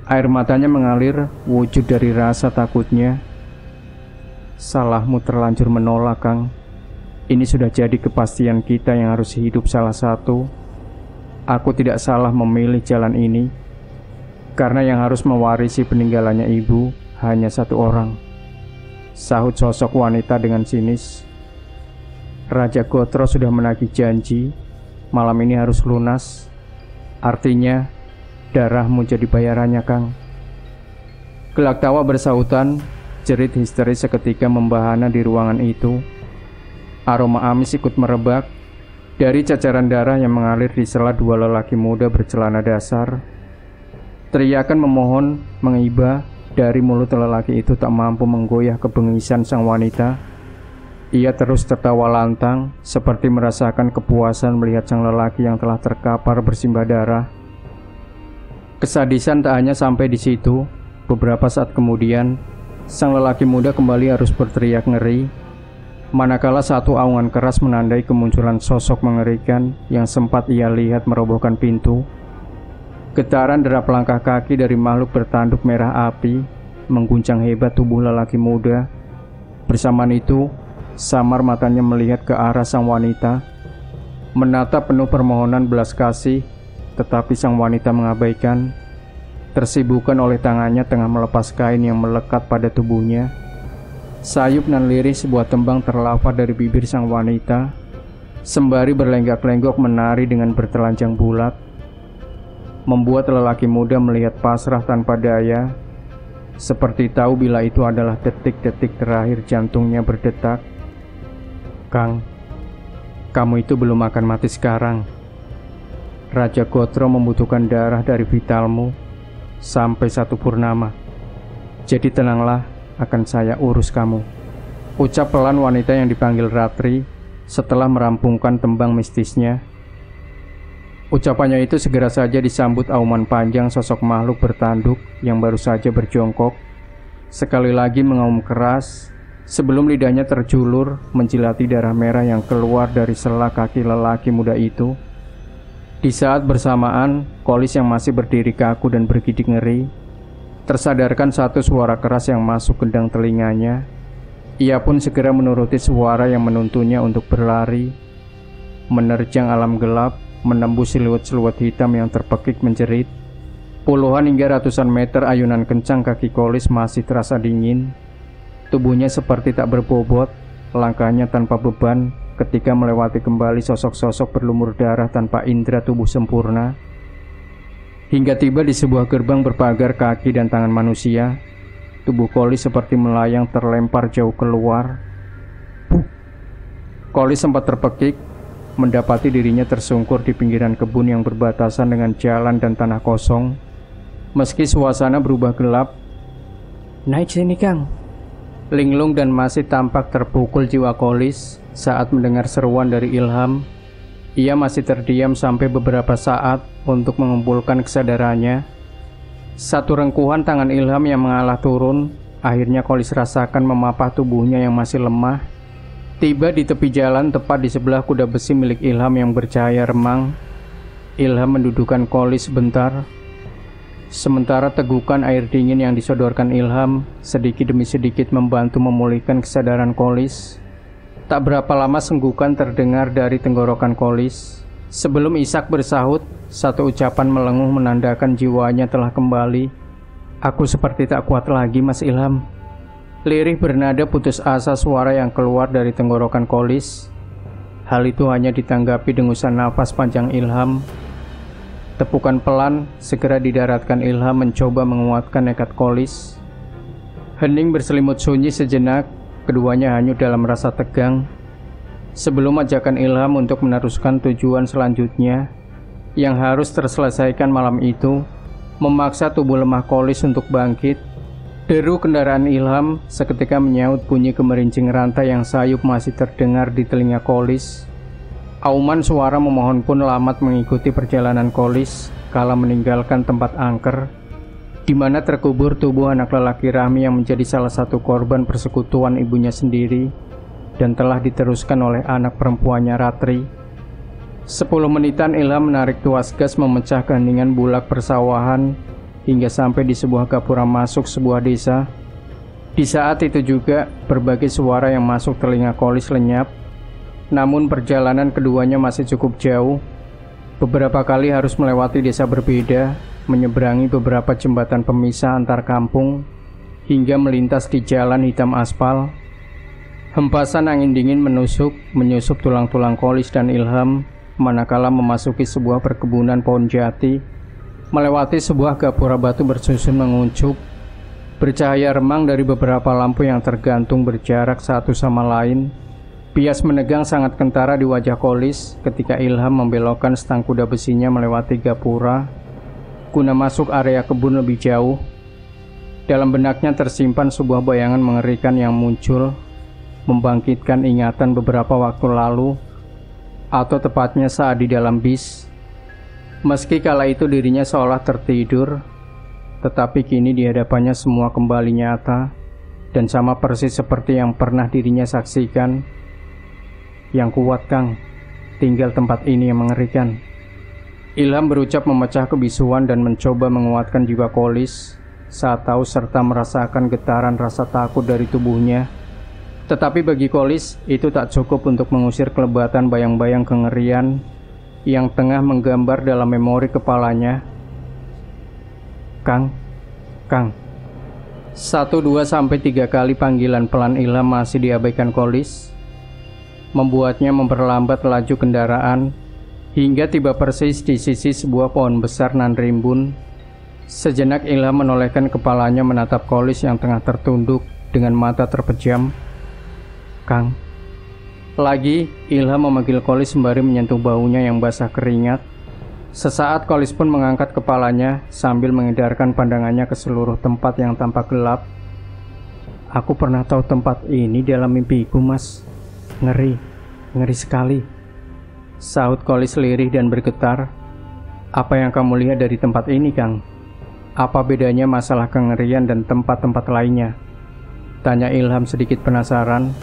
air matanya mengalir wujud dari rasa takutnya. "Salahmu terlanjur menolak, Kang. Ini sudah jadi kepastian kita yang harus hidup salah satu. Aku tidak salah memilih jalan ini, karena yang harus mewarisi peninggalannya ibu hanya satu orang," sahut sosok wanita dengan sinis. "Raja Gotro sudah menagih janji, malam ini harus lunas. Artinya, darahmu jadi bayarannya, Kang." Gelak tawa bersautan, jerit histeris seketika membahana di ruangan itu. Aroma amis ikut merebak dari ceceran darah yang mengalir di sela dua lelaki muda bercelana dasar. Teriakan memohon mengiba dari mulut lelaki itu tak mampu menggoyah kebengisan sang wanita. Ia terus tertawa lantang, seperti merasakan kepuasan melihat sang lelaki yang telah terkapar bersimbah darah. Kesadisan tak hanya sampai di situ. Beberapa saat kemudian, Sang lelaki muda kembali harus berteriak ngeri, manakala satu aungan keras menandai kemunculan sosok mengerikan yang sempat ia lihat merobohkan pintu. Getaran derap langkah kaki dari makhluk bertanduk merah api mengguncang hebat tubuh lelaki muda. Bersamaan itu, samar matanya melihat ke arah sang wanita, menatap penuh permohonan belas kasih, tetapi sang wanita mengabaikan. Tersibukkan oleh tangannya tengah melepas kain yang melekat pada tubuhnya. Sayup nan lirih sebuah tembang terlafaz dari bibir sang wanita, sembari berlenggak-lenggok menari dengan bertelanjang bulat, membuat lelaki muda melihat pasrah tanpa daya, seperti tahu bila itu adalah detik-detik terakhir jantungnya berdetak. "Kang, kamu itu belum akan mati sekarang. Raja Gotro membutuhkan darah dari vitalmu sampai satu purnama. Jadi tenanglah, akan saya urus kamu," ucap pelan wanita yang dipanggil Ratri setelah merampungkan tembang mistisnya. Ucapannya itu segera saja disambut auman panjang sosok makhluk bertanduk yang baru saja berjongkok. Sekali lagi mengaum keras sebelum lidahnya terjulur menjilati darah merah yang keluar dari sela kaki lelaki muda itu. Di saat bersamaan, Kolis yang masih berdiri kaku dan bergidik ngeri tersadarkan satu suara keras yang masuk ke gendang telinganya. Ia pun segera menuruti suara yang menuntunnya untuk berlari, menerjang alam gelap, menembus siluet-siluet hitam yang terpekik menjerit. Puluhan hingga ratusan meter ayunan kencang kaki Kolis masih terasa dingin. Tubuhnya seperti tak berbobot, langkahnya tanpa beban ketika melewati kembali sosok-sosok berlumur darah tanpa indera tubuh sempurna. Hingga tiba di sebuah gerbang berpagar kaki dan tangan manusia, tubuh Kolis seperti melayang terlempar jauh keluar. Kolis sempat terpekik, mendapati dirinya tersungkur di pinggiran kebun yang berbatasan dengan jalan dan tanah kosong. Meski suasana berubah gelap, "Naik sini, Kang." Linglung dan masih tampak terpukul jiwa Kolis saat mendengar seruan dari Ilham. Ia masih terdiam sampai beberapa saat untuk mengumpulkan kesadarannya. Satu rengkuhan tangan Ilham yang mengalah turun, akhirnya Kolis rasakan memapah tubuhnya yang masih lemah. Tiba di tepi jalan tepat di sebelah kuda besi milik Ilham yang bercahaya remang. Ilham mendudukan Kolis sebentar, sementara tegukan air dingin yang disodorkan Ilham sedikit demi sedikit membantu memulihkan kesadaran Kolis. Tak berapa lama senggukan terdengar dari tenggorokan Kolis. Sebelum Ishak bersahut, satu ucapan melenguh menandakan jiwanya telah kembali. "Aku seperti tak kuat lagi, Mas Ilham." Lirih bernada putus asa suara yang keluar dari tenggorokan Kolis. Hal itu hanya ditanggapi dengusan nafas panjang Ilham. Tepukan pelan segera didaratkan Ilham mencoba menguatkan nekat Kolis. Hening berselimut sunyi sejenak, keduanya hanyut dalam rasa tegang. Sebelum ajakan Ilham untuk meneruskan tujuan selanjutnya yang harus terselesaikan malam itu, memaksa tubuh lemah Kolis untuk bangkit. Deru kendaraan Ilham seketika menyaut bunyi gemerincing rantai yang sayup masih terdengar di telinga Kolis. Auman suara memohon pun lamat mengikuti perjalanan Kolis kala meninggalkan tempat angker, di mana terkubur tubuh anak lelaki Rahmi yang menjadi salah satu korban persekutuan ibunya sendiri dan telah diteruskan oleh anak perempuannya Ratri. 10 menitan Ilham menarik tuas gas memecah keheningan bulak persawahan hingga sampai di sebuah gapura masuk sebuah desa. Di saat itu juga berbagai suara yang masuk telinga Kolis lenyap. Namun perjalanan keduanya masih cukup jauh. Beberapa kali harus melewati desa berbeda, menyeberangi beberapa jembatan pemisah antar kampung, hingga melintas di jalan hitam aspal. Hempasan angin dingin menyusup tulang-tulang Kolis dan Ilham manakala memasuki sebuah perkebunan pohon jati. Melewati sebuah gapura batu bersusun menguncup, bercahaya remang dari beberapa lampu yang tergantung berjarak satu sama lain. Bias menegang sangat kentara di wajah Kolis ketika Ilham membelokkan stang kuda besinya melewati gapura guna masuk area kebun lebih jauh. Dalam benaknya tersimpan sebuah bayangan mengerikan yang muncul, membangkitkan ingatan beberapa waktu lalu, atau tepatnya saat di dalam bis. Meski kala itu dirinya seolah tertidur, tetapi kini di hadapannya semua kembali nyata. dan sama persis seperti yang pernah dirinya saksikan. Yang kuat, Kang, tinggal tempat ini yang mengerikan. Ilham berucap memecah kebisuan dan mencoba menguatkan jiwa Kolis saat tahu serta merasakan getaran rasa takut dari tubuhnya. Tetapi bagi Kolis, itu tak cukup untuk mengusir kelebatan bayang-bayang kengerian yang tengah menggambar dalam memori kepalanya. Kang, 1, 2, sampai 3 kali panggilan pelan Ilham masih diabaikan Kolis, membuatnya memperlambat laju kendaraan hingga tiba persis di sisi sebuah pohon besar nan rimbun. Sejenak Ilham menolehkan kepalanya menatap Kolis yang tengah tertunduk dengan mata terpejam. Kang. Lagi Ilham memanggil Kolis sembari menyentuh baunya yang basah keringat. Sesaat Kolis pun mengangkat kepalanya sambil mengedarkan pandangannya ke seluruh tempat yang tampak gelap. Aku pernah tahu tempat ini dalam mimpiku, Mas. Ngeri sekali, sahut Kolis lirih dan bergetar. Apa yang kamu lihat dari tempat ini, Kang? Apa bedanya masalah kengerian dan tempat-tempat lainnya? Tanya Ilham sedikit penasaran.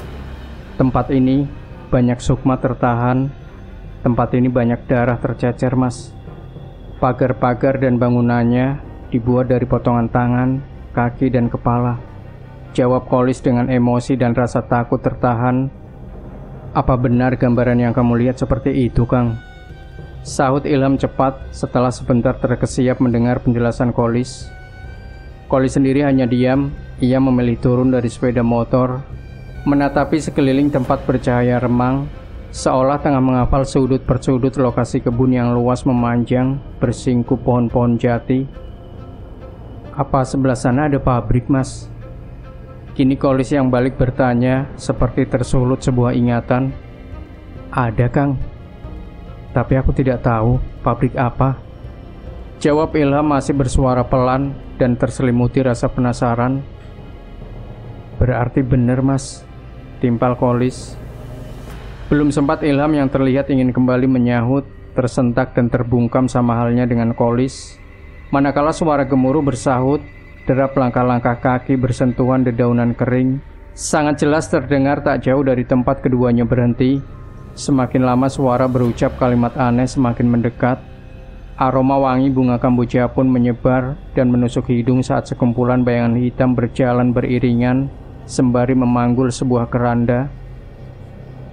Tempat ini banyak sukma tertahan. Tempat ini banyak darah tercecer, Mas. Pagar-pagar dan bangunannya dibuat dari potongan tangan, kaki, dan kepala. Jawab Kolis dengan emosi dan rasa takut tertahan. Apa benar gambaran yang kamu lihat seperti itu, Kang? Sahut Ilham cepat setelah sebentar terkesiap mendengar penjelasan Kolis. Kolis sendiri hanya diam. Ia memilih turun dari sepeda motor, menatapi sekeliling tempat bercahaya remang, seolah tengah menghafal sudut per sudut lokasi kebun yang luas memanjang bersingkup pohon-pohon jati. Apa sebelah sana ada pabrik, Mas? Kini Kolis yang balik bertanya seperti tersulut sebuah ingatan. Ada, Kang. Tapi aku tidak tahu pabrik apa. Jawab Ilham masih bersuara pelan dan terselimuti rasa penasaran. Berarti benar, Mas, timpal Kolis. Belum sempat Ilham yang terlihat ingin kembali menyahut, tersentak dan terbungkam sama halnya dengan Kolis, manakala suara gemuruh bersahut. Derap langkah-langkah kaki bersentuhan dedaunan kering sangat jelas terdengar tak jauh dari tempat keduanya berhenti. Semakin lama suara berucap kalimat aneh semakin mendekat. Aroma wangi bunga kamboja pun menyebar dan menusuk hidung saat sekumpulan bayangan hitam berjalan beriringan sembari memanggul sebuah keranda.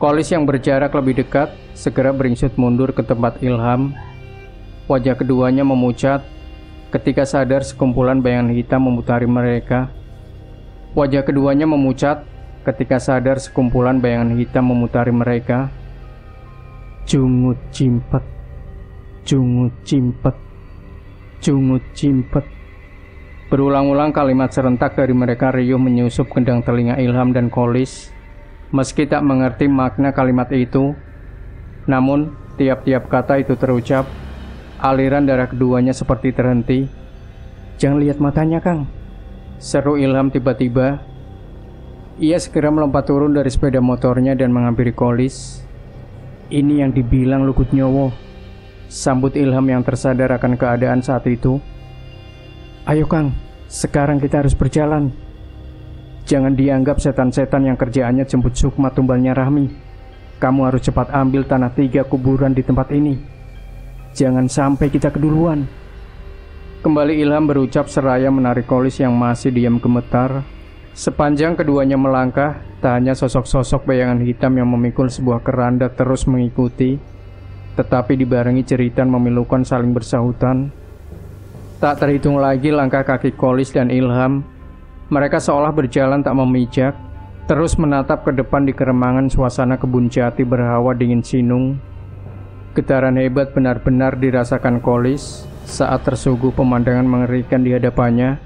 Kolis yang berjarak lebih dekat segera beringsut mundur ke tempat Ilham. Wajah keduanya memucat ketika sadar sekumpulan bayangan hitam memutari mereka. Wajah keduanya memucat ketika sadar sekumpulan bayangan hitam memutari mereka. Jungut cimpet, jungut cimpet, jungut cimpet. Berulang-ulang kalimat serentak dari mereka riuh menyusup kendang telinga Ilham dan Kolis. Meski tak mengerti makna kalimat itu, namun tiap-tiap kata itu terucap, aliran darah keduanya seperti terhenti. Jangan lihat matanya, Kang, seru Ilham tiba-tiba. Ia segera melompat turun dari sepeda motornya dan menghampiri Kolis. Ini yang dibilang Lugut Nyowo, sambut Ilham yang tersadar akan keadaan saat itu. Ayo, Kang, sekarang kita harus berjalan. Jangan dianggap setan-setan yang kerjaannya jemput sukma tumbalnya Rahmi. Kamu harus cepat ambil tanah 3 kuburan di tempat ini. Jangan sampai kita keduluan. Kembali Ilham berucap seraya menarik Kolis yang masih diam gemetar. Sepanjang keduanya melangkah, tak hanya sosok-sosok bayangan hitam yang memikul sebuah keranda terus mengikuti, tetapi dibarengi jeritan memilukan saling bersahutan. Tak terhitung lagi langkah kaki Kolis dan Ilham. Mereka seolah berjalan tak memijak, terus menatap ke depan di keremangan suasana kebun jati berhawa dingin sinung. Getaran hebat benar-benar dirasakan Kolis saat tersuguh pemandangan mengerikan di hadapannya.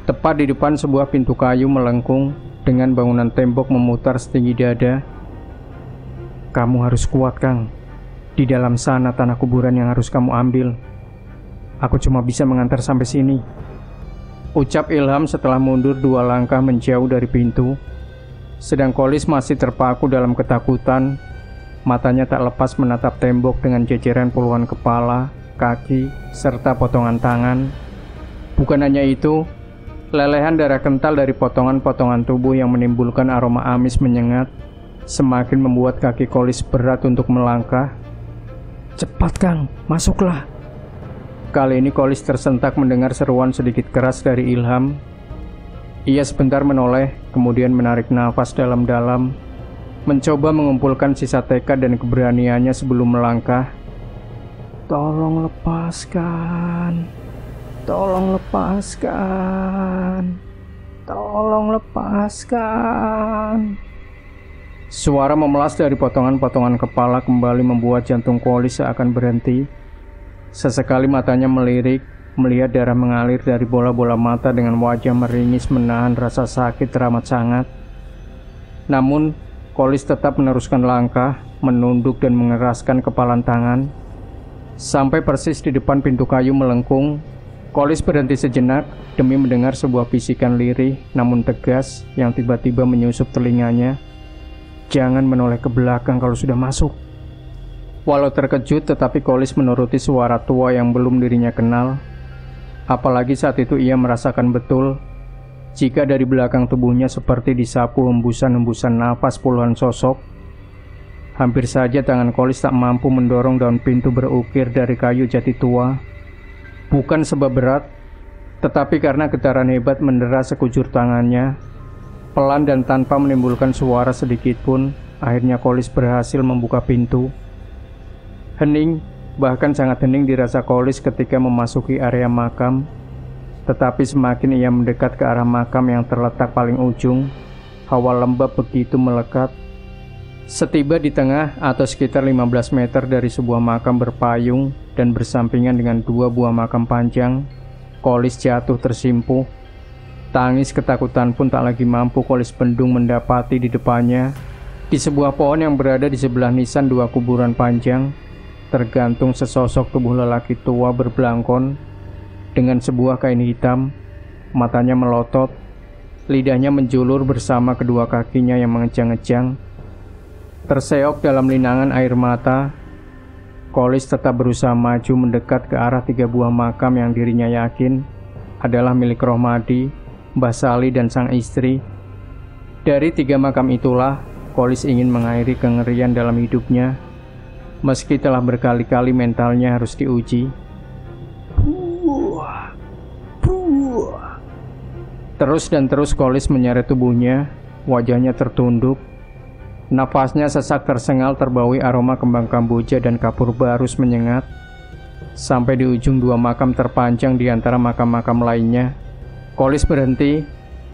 Tepat di depan sebuah pintu kayu melengkung dengan bangunan tembok memutar setinggi dada. Kamu harus kuat, Kang. Di dalam sana tanah kuburan yang harus kamu ambil. Aku cuma bisa mengantar sampai sini, ucap Ilham setelah mundur 2 langkah menjauh dari pintu. Sedang Kolis masih terpaku dalam ketakutan. Matanya tak lepas menatap tembok dengan jejeran puluhan kepala, kaki, serta potongan tangan. Bukan hanya itu, Lelehan darah kental dari potongan-potongan tubuh yang menimbulkan aroma amis menyengat semakin membuat kaki Kolis berat untuk melangkah. "Cepat Kang, masuklah." Kali ini Kolis tersentak mendengar seruan sedikit keras dari Ilham. Ia sebentar menoleh, kemudian menarik nafas dalam-dalam, mencoba mengumpulkan sisa tekad dan keberaniannya sebelum melangkah. "Tolong lepaskan. Tolong lepaskan. Tolong lepaskan." Suara memelas dari potongan-potongan kepala kembali membuat jantung Kolis seakan berhenti. Sesekali matanya melirik, melihat darah mengalir dari bola-bola mata dengan wajah meringis menahan rasa sakit teramat sangat. Namun, Kolis tetap meneruskan langkah, menunduk dan mengeraskan kepalan tangan. Sampai persis di depan pintu kayu melengkung, Kolis berhenti sejenak demi mendengar sebuah bisikan lirih namun tegas yang tiba-tiba menyusup telinganya. "Jangan menoleh ke belakang kalau sudah masuk." Walau terkejut, tetapi Kolis menuruti suara tua yang belum dirinya kenal. Apalagi saat itu ia merasakan betul jika dari belakang tubuhnya seperti disapu hembusan-hembusan nafas puluhan sosok. Hampir saja tangan Kolis tak mampu mendorong daun pintu berukir dari kayu jati tua. Bukan sebab berat, tetapi karena getaran hebat mendera sekujur tangannya. Pelan dan tanpa menimbulkan suara sedikit pun, akhirnya Kolis berhasil membuka pintu. Hening, bahkan sangat hening dirasa Kolis ketika memasuki area makam. Tetapi semakin ia mendekat ke arah makam yang terletak paling ujung, hawa lembab begitu melekat. Setiba di tengah atau sekitar 15 meter dari sebuah makam berpayung dan bersampingan dengan dua buah makam panjang, Kolis jatuh tersimpuh. Tangis ketakutan pun tak lagi mampu Kolis bendung mendapati di depannya. Di sebuah pohon yang berada di sebelah nisan dua kuburan panjang, tergantung sesosok tubuh lelaki tua berbelangkon dengan sebuah kain hitam. Matanya melotot, lidahnya menjulur bersama kedua kakinya yang mengejang-ejang. Terseok dalam linangan air mata, Kolis tetap berusaha maju mendekat ke arah tiga buah makam yang dirinya yakin adalah milik Rohmadi, Mbah Sali dan sang istri. Dari tiga makam itulah Kolis ingin mengakhiri kengerian dalam hidupnya, meski telah berkali-kali mentalnya harus diuji. Terus dan terus Kolis menyeret tubuhnya, wajahnya tertunduk. Nafasnya sesak tersengal terbaui aroma kembang kamboja dan kapur barus menyengat. Sampai di ujung dua makam terpanjang di antara makam-makam lainnya, Kolis berhenti,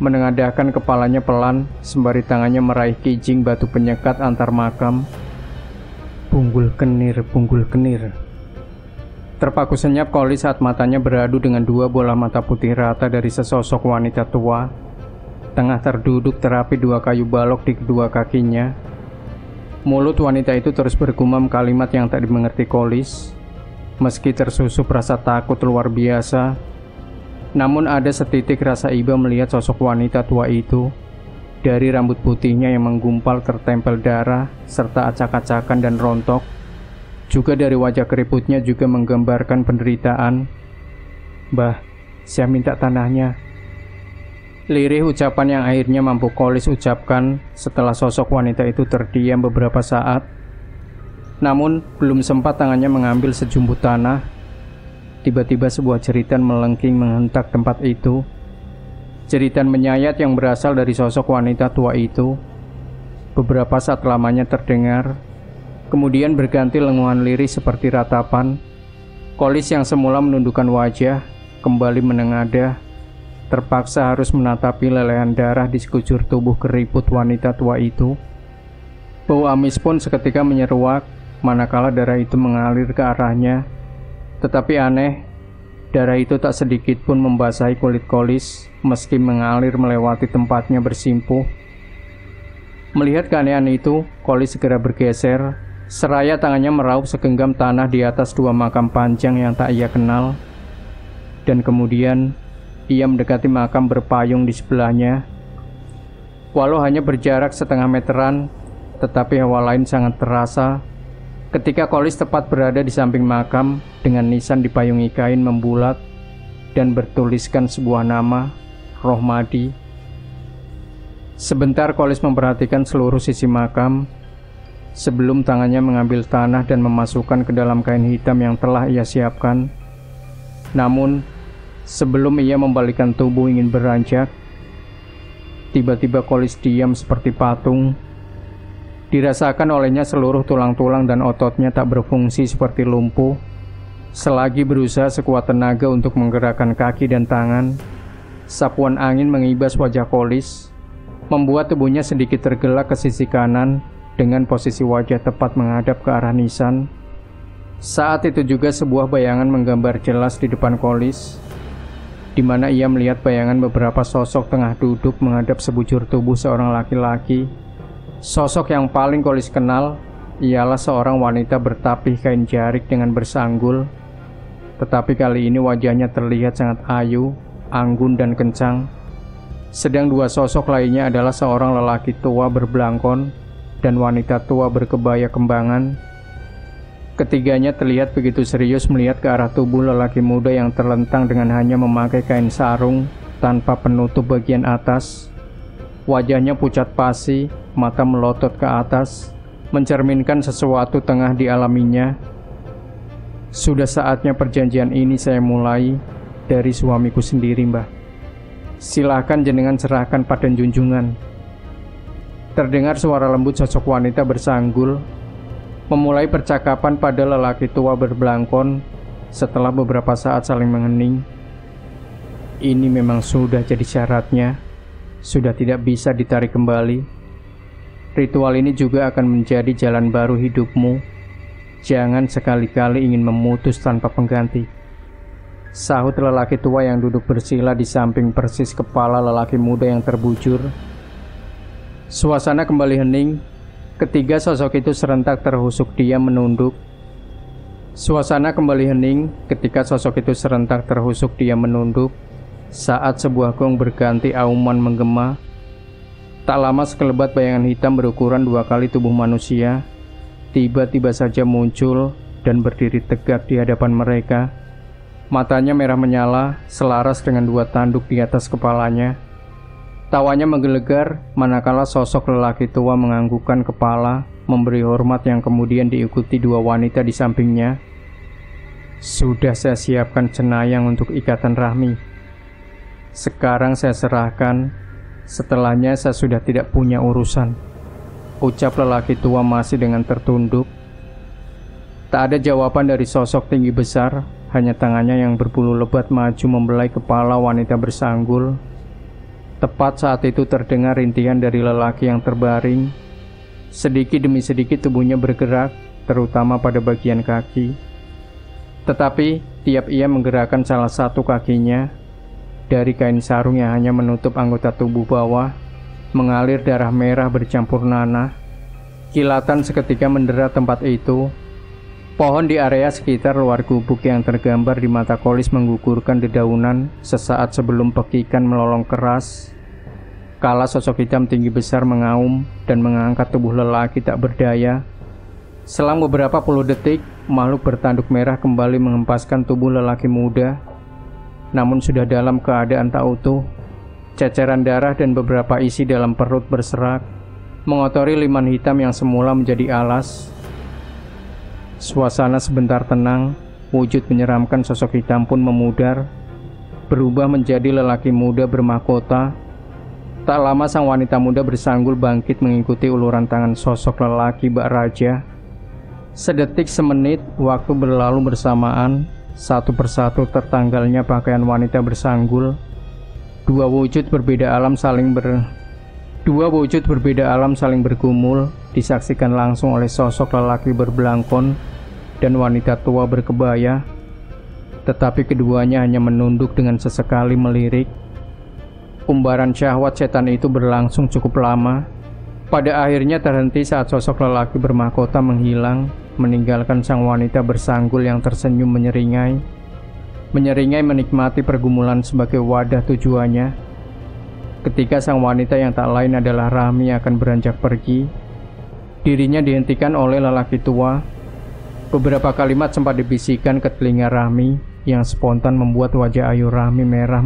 menengadahkan kepalanya pelan, sembari tangannya meraih kijing batu penyekat antar makam. Punggul kenir, punggul kenir. Terpaku senyap Kolis saat matanya beradu dengan dua bola mata putih rata dari sesosok wanita tua. Tengah terduduk terapi dua kayu balok di kedua kakinya. Mulut wanita itu terus bergumam kalimat yang tak dimengerti Kolis. Meski tersusup rasa takut luar biasa, namun ada setitik rasa iba melihat sosok wanita tua itu. Dari rambut putihnya yang menggumpal tertempel darah, serta acak-acakan dan rontok. Juga dari wajah keriputnya juga menggambarkan penderitaan. "Mbah, saya minta tanahnya." Lirih ucapan yang akhirnya mampu Kolis ucapkan setelah sosok wanita itu terdiam beberapa saat. Namun, belum sempat tangannya mengambil sejumput tanah, tiba-tiba sebuah jeritan melengking menghentak tempat itu. Jeritan menyayat yang berasal dari sosok wanita tua itu. Beberapa saat lamanya terdengar, kemudian berganti lenguhan lirih seperti ratapan. Kolis yang semula menundukkan wajah, kembali menengadah, terpaksa harus menatapi lelehan darah di sekujur tubuh keriput wanita tua itu. Bau amis pun seketika menyeruak, manakala darah itu mengalir ke arahnya. Tetapi aneh, darah itu tak sedikit pun membasahi kulit Kolis, meski mengalir melewati tempatnya bersimpuh. Melihat keanehan itu, Kolis segera bergeser, seraya tangannya meraup segenggam tanah di atas dua makam panjang yang tak ia kenal. Dan kemudian, ia mendekati makam berpayung di sebelahnya. Walau hanya berjarak setengah meteran, tetapi hawa lain sangat terasa ketika Kolis tepat berada di samping makam dengan nisan dipayungi kain membulat dan bertuliskan sebuah nama, Rohmadi. Sebentar Kolis memperhatikan seluruh sisi makam, sebelum tangannya mengambil tanah dan memasukkan ke dalam kain hitam yang telah ia siapkan. Namun, sebelum ia membalikkan tubuh ingin beranjak, tiba-tiba Kolis diam seperti patung. Dirasakan olehnya seluruh tulang-tulang dan ototnya tak berfungsi seperti lumpuh. Selagi berusaha sekuat tenaga untuk menggerakkan kaki dan tangan, sapuan angin mengibas wajah Kolis, membuat tubuhnya sedikit tergelak ke sisi kanan dengan posisi wajah tepat menghadap ke arah nisan. Saat itu juga sebuah bayangan menggambar jelas di depan Kolis, di mana ia melihat bayangan beberapa sosok tengah duduk menghadap sebujur tubuh seorang laki-laki. Sosok yang paling Kolis kenal ialah seorang wanita bertapih kain jarik dengan bersanggul, tetapi kali ini wajahnya terlihat sangat ayu, anggun dan kencang. Sedang dua sosok lainnya adalah seorang lelaki tua berbelangkon dan wanita tua berkebaya kembangan. Ketiganya terlihat begitu serius melihat ke arah tubuh lelaki muda yang terlentang dengan hanya memakai kain sarung tanpa penutup bagian atas. Wajahnya pucat pasi, mata melotot ke atas, mencerminkan sesuatu tengah dialaminya. Sudah saatnya perjanjian ini saya mulai dari suamiku sendiri, Mbah. Silakan jenengan serahkan pada junjungan. Terdengar suara lembut sosok wanita bersanggul, memulai percakapan pada lelaki tua berbelangkon setelah beberapa saat saling mengening. Ini memang sudah jadi syaratnya, sudah tidak bisa ditarik kembali. Ritual ini juga akan menjadi jalan baru hidupmu. Jangan sekali-kali ingin memutus tanpa pengganti, sahut lelaki tua yang duduk bersila di samping persis kepala lelaki muda yang terbujur. Suasana kembali hening. Ketiga sosok itu serentak terhusuk diam menunduk. Suasana kembali hening ketika sosok itu serentak terhusuk diam menunduk saat sebuah gong berganti auman menggema. Tak lama sekelebat bayangan hitam berukuran 2 kali tubuh manusia tiba-tiba saja muncul dan berdiri tegak di hadapan mereka. Matanya merah menyala, selaras dengan 2 tanduk di atas kepalanya. Tawanya menggelegar, manakala sosok lelaki tua menganggukkan kepala, memberi hormat yang kemudian diikuti 2 wanita di sampingnya. Sudah saya siapkan cenayang untuk ikatan rahmi. Sekarang saya serahkan, setelahnya saya sudah tidak punya urusan, ucap lelaki tua masih dengan tertunduk. Tak ada jawaban dari sosok tinggi besar. Hanya tangannya yang berbulu lebat maju membelai kepala wanita bersanggul. Tepat saat itu terdengar rintihan dari lelaki yang terbaring. Sedikit demi sedikit tubuhnya bergerak, terutama pada bagian kaki. Tetapi tiap ia menggerakkan salah satu kakinya, dari kain sarung yang hanya menutup anggota tubuh bawah, mengalir darah merah bercampur nanah. Kilatan seketika mendera tempat itu. Pohon di area sekitar luar gubuk yang tergambar di mata Kolis menggugurkan dedaunan sesaat sebelum pekikan melolong keras. Kala sosok hitam tinggi besar mengaum dan mengangkat tubuh lelaki tak berdaya. Selang beberapa puluh detik, makhluk bertanduk merah kembali menghempaskan tubuh lelaki muda. Namun sudah dalam keadaan tak utuh. Ceceran darah dan beberapa isi dalam perut berserak, mengotori liman hitam yang semula menjadi alas. Suasana sebentar tenang, wujud menyeramkan sosok hitam pun memudar, berubah menjadi lelaki muda bermahkota. Tak lama sang wanita muda bersanggul bangkit mengikuti uluran tangan sosok lelaki bak raja. Sedetik semenit, waktu berlalu bersamaan, satu persatu tertanggalnya pakaian wanita bersanggul. Dua wujud berbeda alam saling bergumul, disaksikan langsung oleh sosok lelaki berbelangkon dan wanita tua berkebaya. Tetapi keduanya hanya menunduk dengan sesekali melirik. Umbaran syahwat setan itu berlangsung cukup lama. Pada akhirnya terhenti saat sosok lelaki bermahkota menghilang, meninggalkan sang wanita bersanggul yang tersenyum menyeringai menikmati pergumulan sebagai wadah tujuannya. Ketika sang wanita yang tak lain adalah Rahmi akan beranjak pergi, dirinya dihentikan oleh lelaki tua. Beberapa kalimat sempat dibisikkan ke telinga Rahmi yang spontan membuat wajah ayu Rahmi merah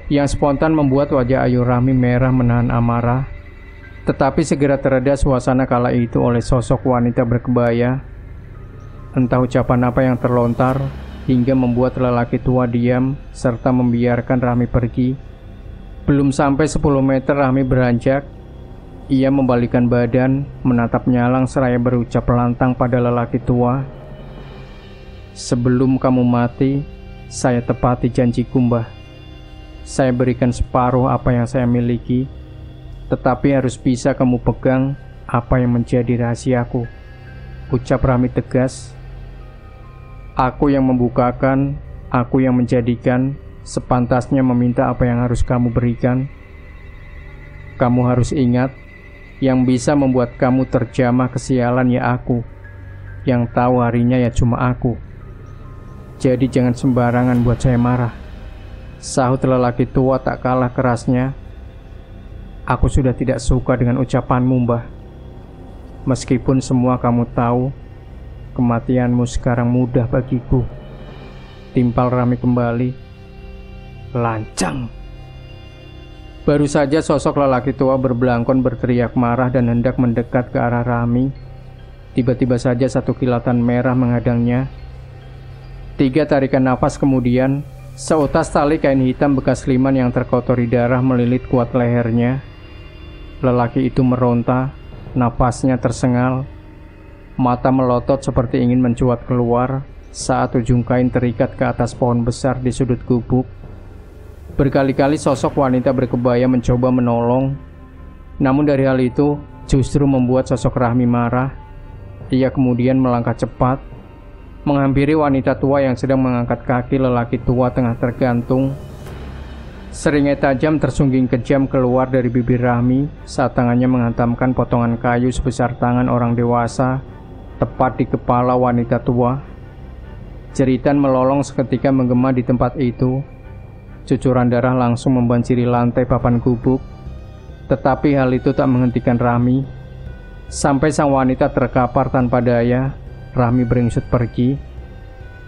yang spontan membuat wajah Ayu Rahmi merah menahan amarah. Tetapi segera tereda suasana kala itu oleh sosok wanita berkebaya. Entah ucapan apa yang terlontar hingga membuat lelaki tua diam serta membiarkan Rahmi pergi. Belum sampai 10 meter Rahmi beranjak. Ia membalikkan badan, menatap nyalang seraya berucap lantang pada lelaki tua. "Sebelum kamu mati, saya tepati janjiku, Mbah. Saya berikan separuh apa yang saya miliki, tetapi harus bisa kamu pegang apa yang menjadi rahasiaku," ucap Rahmi tegas. "Aku yang membukakan, aku yang menjadikan, sepantasnya meminta apa yang harus kamu berikan. Kamu harus ingat, yang bisa membuat kamu terjamah kesialan ya aku. Yang tahu harinya ya cuma aku. Jadi jangan sembarangan buat saya marah," sahut lelaki tua tak kalah kerasnya. "Aku sudah tidak suka dengan ucapanmu, Mbah. Meskipun semua kamu tahu, kematianmu sekarang mudah bagiku," timpal Rahmi kembali. "Lancang!" Baru saja sosok lelaki tua berbelangkon berteriak marah dan hendak mendekat ke arah Rahmi. Tiba-tiba saja satu kilatan merah menghadangnya. 3 tarikan nafas kemudian, seutas tali kain hitam bekas liman yang terkotori darah melilit kuat lehernya. Lelaki itu meronta, napasnya tersengal, mata melotot seperti ingin mencuat keluar saat ujung kain terikat ke atas pohon besar di sudut gubuk. Berkali-kali sosok wanita berkebaya mencoba menolong, namun dari hal itu justru membuat sosok Rahmi marah. Ia kemudian melangkah cepat, menghampiri wanita tua yang sedang mengangkat kaki lelaki tua tengah tergantung. Seringai tajam tersungging kejam keluar dari bibir Rahmi saat tangannya menghantamkan potongan kayu sebesar tangan orang dewasa, tepat di kepala wanita tua. Jeritan melolong seketika menggema di tempat itu. Cucuran darah langsung membanjiri lantai papan gubuk. Tetapi hal itu tak menghentikan Rahmi. Sampai sang wanita terkapar tanpa daya, Rahmi beringsut pergi.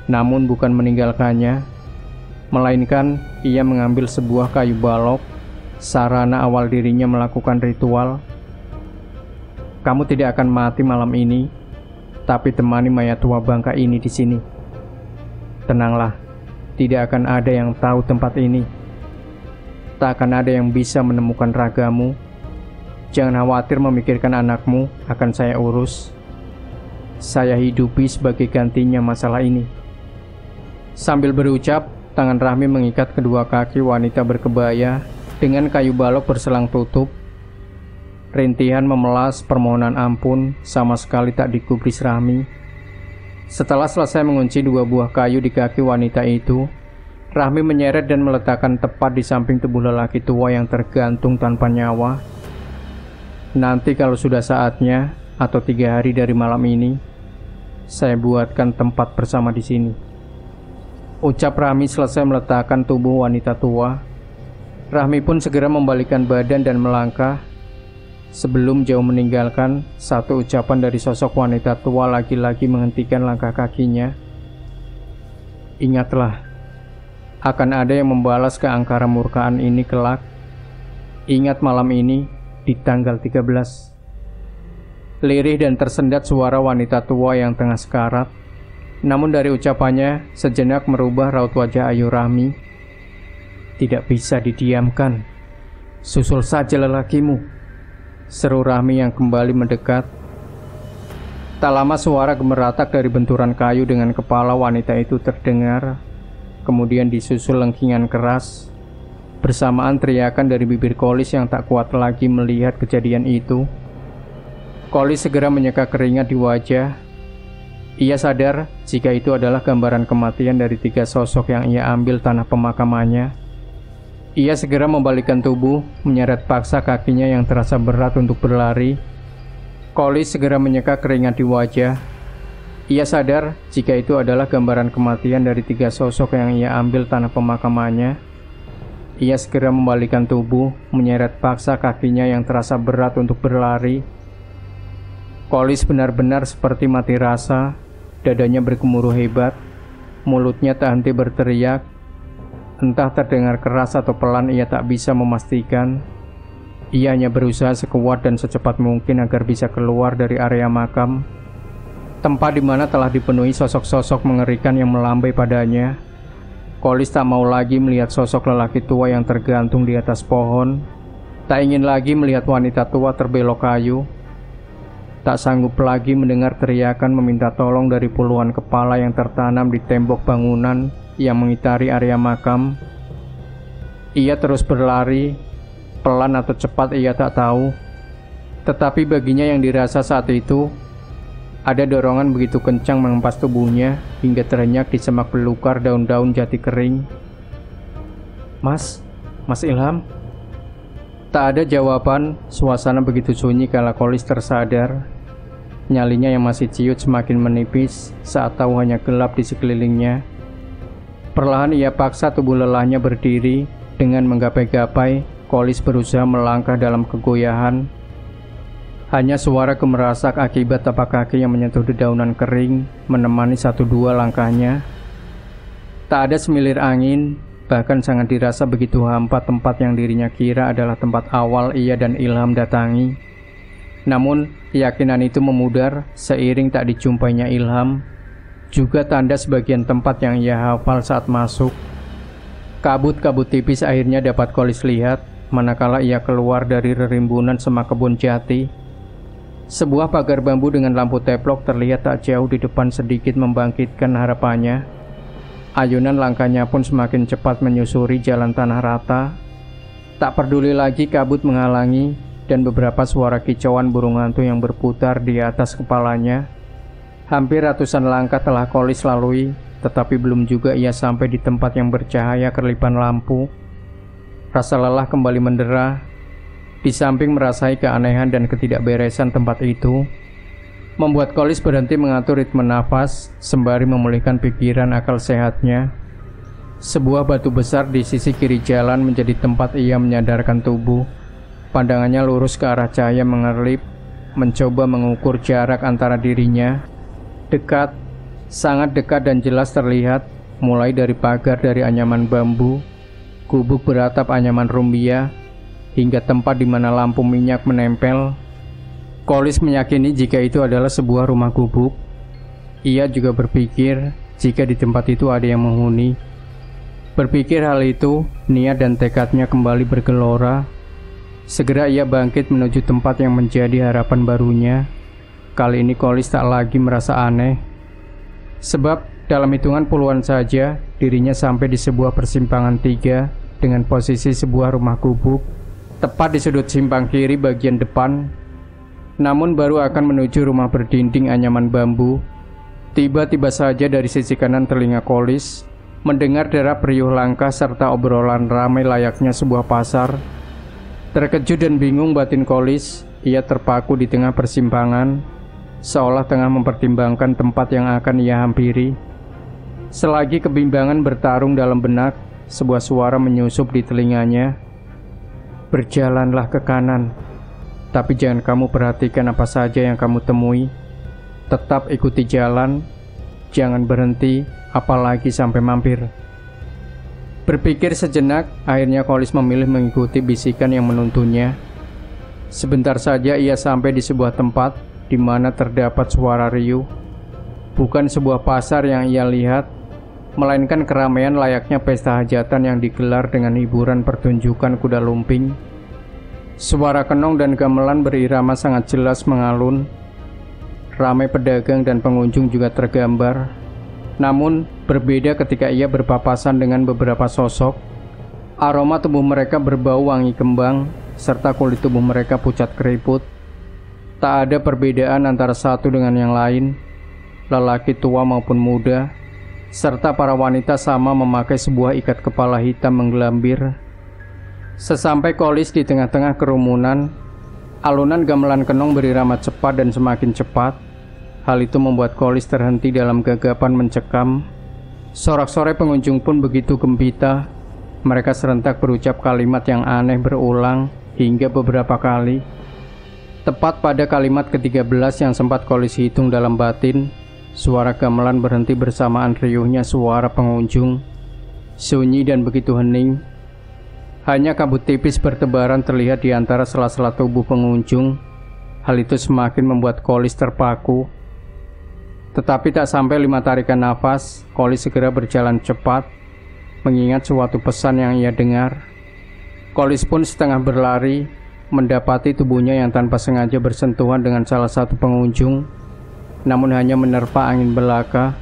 Namun bukan meninggalkannya, melainkan ia mengambil sebuah kayu balok, sarana awal dirinya melakukan ritual. "Kamu tidak akan mati malam ini, tapi temani mayat tua bangka ini di sini. Tenanglah, tidak akan ada yang tahu tempat ini. Tak akan ada yang bisa menemukan ragamu. Jangan khawatir memikirkan anakmu, akan saya urus. Saya hidupi sebagai gantinya masalah ini." Sambil berucap, tangan Rahmi mengikat kedua kaki wanita berkebaya dengan kayu balok berselang tutup. Rintihan memelas permohonan ampun sama sekali tak digubris Rahmi. Setelah selesai mengunci 2 buah kayu di kaki wanita itu, Rahmi menyeret dan meletakkan tepat di samping tubuh lelaki tua yang tergantung tanpa nyawa. "Nanti kalau sudah saatnya, atau 3 hari dari malam ini, saya buatkan tempat bersama di sini," ucap Rahmi selesai meletakkan tubuh wanita tua. Rahmi pun segera membalikkan badan dan melangkah. Sebelum jauh meninggalkan, satu ucapan dari sosok wanita tua lagi-lagi menghentikan langkah kakinya. "Ingatlah, akan ada yang membalas keangkara murkaan ini kelak. Ingat malam ini di tanggal 13. Lirih dan tersendat suara wanita tua yang tengah sekarat. Namun dari ucapannya sejenak merubah raut wajah Ayu Rahmi. "Tidak bisa didiamkan. Susul saja lelakimu," seru Rahmi yang kembali mendekat. Tak lama suara gemeratak dari benturan kayu dengan kepala wanita itu terdengar. Kemudian disusul lengkingan keras. Bersamaan teriakan dari bibir Kolis yang tak kuat lagi melihat kejadian itu. Kolis segera menyeka keringat di wajah. Ia sadar jika itu adalah gambaran kematian dari 3 sosok yang ia ambil tanah pemakamannya. Ia segera membalikkan tubuh, menyeret paksa kakinya yang terasa berat untuk berlari. Kolis segera menyeka keringat di wajah. Ia sadar jika itu adalah gambaran kematian dari 3 sosok yang ia ambil tanah pemakamannya. Ia segera membalikkan tubuh, menyeret paksa kakinya yang terasa berat untuk berlari. Kolis benar-benar seperti mati rasa, dadanya bergemuruh hebat, mulutnya tak henti berteriak, Entah terdengar keras atau pelan, ia tak bisa memastikan. Ia hanya berusaha sekuat dan secepat mungkin agar bisa keluar dari area makam, tempat di mana telah dipenuhi sosok-sosok mengerikan yang melambai padanya. Kolis tak mau lagi melihat sosok lelaki tua yang tergantung di atas pohon. Tak ingin lagi melihat wanita tua terbelok kayu. Tak sanggup lagi mendengar teriakan meminta tolong dari puluhan kepala yang tertanam di tembok bangunan yang mengitari area makam. Ia terus berlari, pelan atau cepat ia tak tahu. Tetapi baginya yang dirasa saat itu, ada dorongan begitu kencang mengempas tubuhnya hingga terenyak di semak belukar daun-daun jati kering. Mas Ilham?" Tak ada jawaban, suasana begitu sunyi kala Kolis tersadar. Nyalinya yang masih ciut semakin menipis saat tahu hanya gelap di sekelilingnya. Perlahan ia paksa tubuh lelahnya berdiri. Dengan menggapai-gapai, Kolis berusaha melangkah dalam kegoyahan. Hanya suara gemerasak akibat tapak kaki yang menyentuh dedaunan kering menemani 1-2 langkahnya. Tak ada semilir angin, bahkan sangat dirasa begitu hampa tempat yang dirinya kira adalah tempat awal ia dan Ilham datangi. Namun, keyakinan itu memudar seiring tak dijumpainya Ilham, juga tanda sebagian tempat yang ia hafal saat masuk. Kabut-kabut tipis akhirnya dapat Kolis lihat manakala ia keluar dari rerimbunan semak kebun jati. Sebuah pagar bambu dengan lampu teplok terlihat tak jauh di depan, sedikit membangkitkan harapannya. Ayunan langkahnya pun semakin cepat menyusuri jalan tanah rata. Tak peduli lagi kabut menghalangi dan beberapa suara kicauan burung hantu yang berputar di atas kepalanya. Hampir ratusan langkah telah Kolis lalui, tetapi belum juga ia sampai di tempat yang bercahaya kerlipan lampu. Rasa lelah kembali mendera. Di samping merasai keanehan dan ketidakberesan tempat itu, membuat Kolis berhenti mengatur ritme nafas sembari memulihkan pikiran akal sehatnya. Sebuah batu besar di sisi kiri jalan menjadi tempat ia menyadarkan tubuh. Pandangannya lurus ke arah cahaya mengerlip, mencoba mengukur jarak antara dirinya. Dekat, sangat dekat dan jelas terlihat, mulai dari pagar dari anyaman bambu, gubuk beratap anyaman rumbia, hingga tempat di mana lampu minyak menempel. Kolis meyakini jika itu adalah sebuah rumah gubuk. Ia juga berpikir jika di tempat itu ada yang menghuni. Berpikir hal itu, niat dan tekadnya kembali bergelora. Segera ia bangkit menuju tempat yang menjadi harapan barunya. Kali ini Kolis tak lagi merasa aneh, sebab dalam hitungan puluhan saja dirinya sampai di sebuah persimpangan 3 dengan posisi sebuah rumah gubuk tepat di sudut simpang kiri bagian depan. Namun baru akan menuju rumah berdinding anyaman bambu, tiba-tiba saja dari sisi kanan telinga Kolis mendengar derap riuh langkah serta obrolan ramai layaknya sebuah pasar. Terkejut dan bingung batin Kolis, ia terpaku di tengah persimpangan, seolah tengah mempertimbangkan tempat yang akan ia hampiri. Selagi kebimbangan bertarung dalam benak, sebuah suara menyusup di telinganya. "Berjalanlah ke kanan, tapi jangan kamu perhatikan apa saja yang kamu temui. Tetap ikuti jalan, jangan berhenti, apalagi sampai mampir." Berpikir sejenak, akhirnya Kolis memilih mengikuti bisikan yang menuntunnya. Sebentar saja ia sampai di sebuah tempat di mana terdapat suara riuh. Bukan sebuah pasar yang ia lihat, melainkan keramaian layaknya pesta hajatan yang digelar dengan hiburan pertunjukan kuda lumping. Suara kenong dan gamelan berirama sangat jelas mengalun. Ramai pedagang dan pengunjung juga tergambar. Namun, berbeda ketika ia berpapasan dengan beberapa sosok. Aroma tubuh mereka berbau wangi kembang, serta kulit tubuh mereka pucat keriput. Tak ada perbedaan antara satu dengan yang lain, lelaki tua maupun muda, serta para wanita sama memakai sebuah ikat kepala hitam menggelambir. Sesampai Kolis di tengah-tengah kerumunan, alunan gamelan kenong berirama cepat dan semakin cepat. Hal itu membuat Kolis terhenti dalam gagapan mencekam. Sorak-sorai pengunjung pun begitu gembira. Mereka serentak berucap kalimat yang aneh berulang hingga beberapa kali. Tepat pada kalimat ke-13 yang sempat Kolis hitung dalam batin, suara gamelan berhenti bersamaan riuhnya suara pengunjung. sunyi dan begitu hening. Hanya kabut tipis bertebaran terlihat di antara sela-sela tubuh pengunjung. Hal itu semakin membuat Kolis terpaku. Tetapi tak sampai 5 tarikan nafas, Kolis segera berjalan cepat, mengingat suatu pesan yang ia dengar. Kolis pun setengah berlari, mendapati tubuhnya yang tanpa sengaja bersentuhan dengan salah satu pengunjung, namun hanya menerpa angin belaka.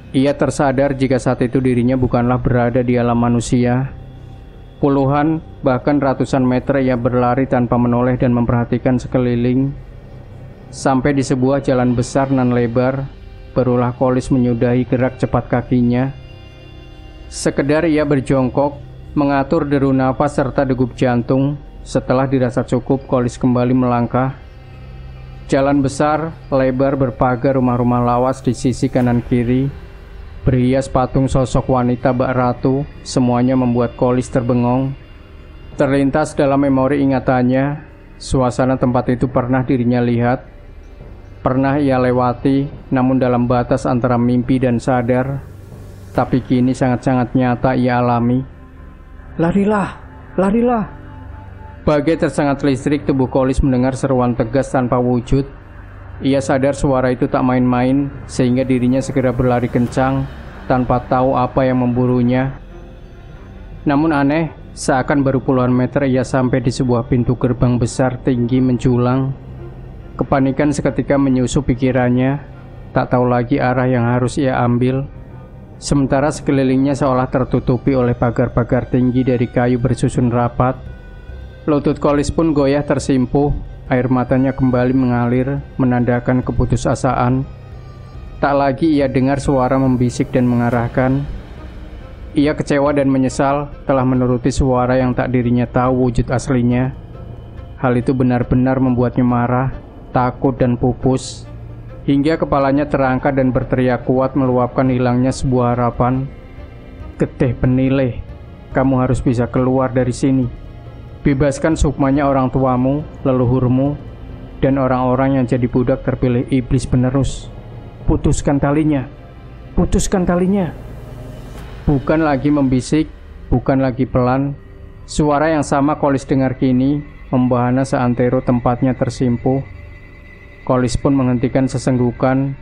Ia tersadar jika saat itu dirinya bukanlah berada di alam manusia. Puluhan, bahkan ratusan meter ia berlari tanpa menoleh dan memperhatikan sekeliling. Sampai di sebuah jalan besar nan lebar, barulah Kolis menyudahi gerak cepat kakinya. Sekedar ia berjongkok, mengatur deru nafas serta degup jantung. Setelah dirasa cukup, Kolis kembali melangkah. Jalan besar, lebar berpagar rumah-rumah lawas di sisi kanan kiri. Berhias patung sosok wanita bak ratu, semuanya membuat Kolis terbengong. Terlintas dalam memori ingatannya, suasana tempat itu pernah dirinya lihat, pernah ia lewati, namun dalam batas antara mimpi dan sadar. Tapi kini sangat-sangat nyata ia alami. Larilah, larilah. Bagai tersengat listrik, tubuh Kolis mendengar seruan tegas tanpa wujud. Ia sadar suara itu tak main-main, sehingga dirinya segera berlari kencang, tanpa tahu apa yang memburunya. Namun aneh, seakan baru puluhan meter ia sampai di sebuah pintu gerbang besar tinggi menjulang. Kepanikan seketika menyusup pikirannya, tak tahu lagi arah yang harus ia ambil. Sementara sekelilingnya seolah tertutupi oleh pagar-pagar tinggi dari kayu bersusun rapat. Lutut Kolis pun goyah tersimpuh. Air matanya kembali mengalir, menandakan keputusasaan. Tak lagi ia dengar suara membisik dan mengarahkan. Ia kecewa dan menyesal telah menuruti suara yang tak dirinya tahu wujud aslinya. Hal itu benar-benar membuatnya marah, takut dan pupus. Hingga kepalanya terangkat dan berteriak kuat meluapkan hilangnya sebuah harapan. Getih penileh, kamu harus bisa keluar dari sini. Bebaskan sukmanya orang tuamu, leluhurmu, dan orang-orang yang jadi budak terpilih iblis penerus. Putuskan talinya, putuskan talinya. Bukan lagi membisik, bukan lagi pelan. Suara yang sama Kolis dengar kini membahana seantero tempatnya tersimpuh. Kolis pun menghentikan sesenggukan,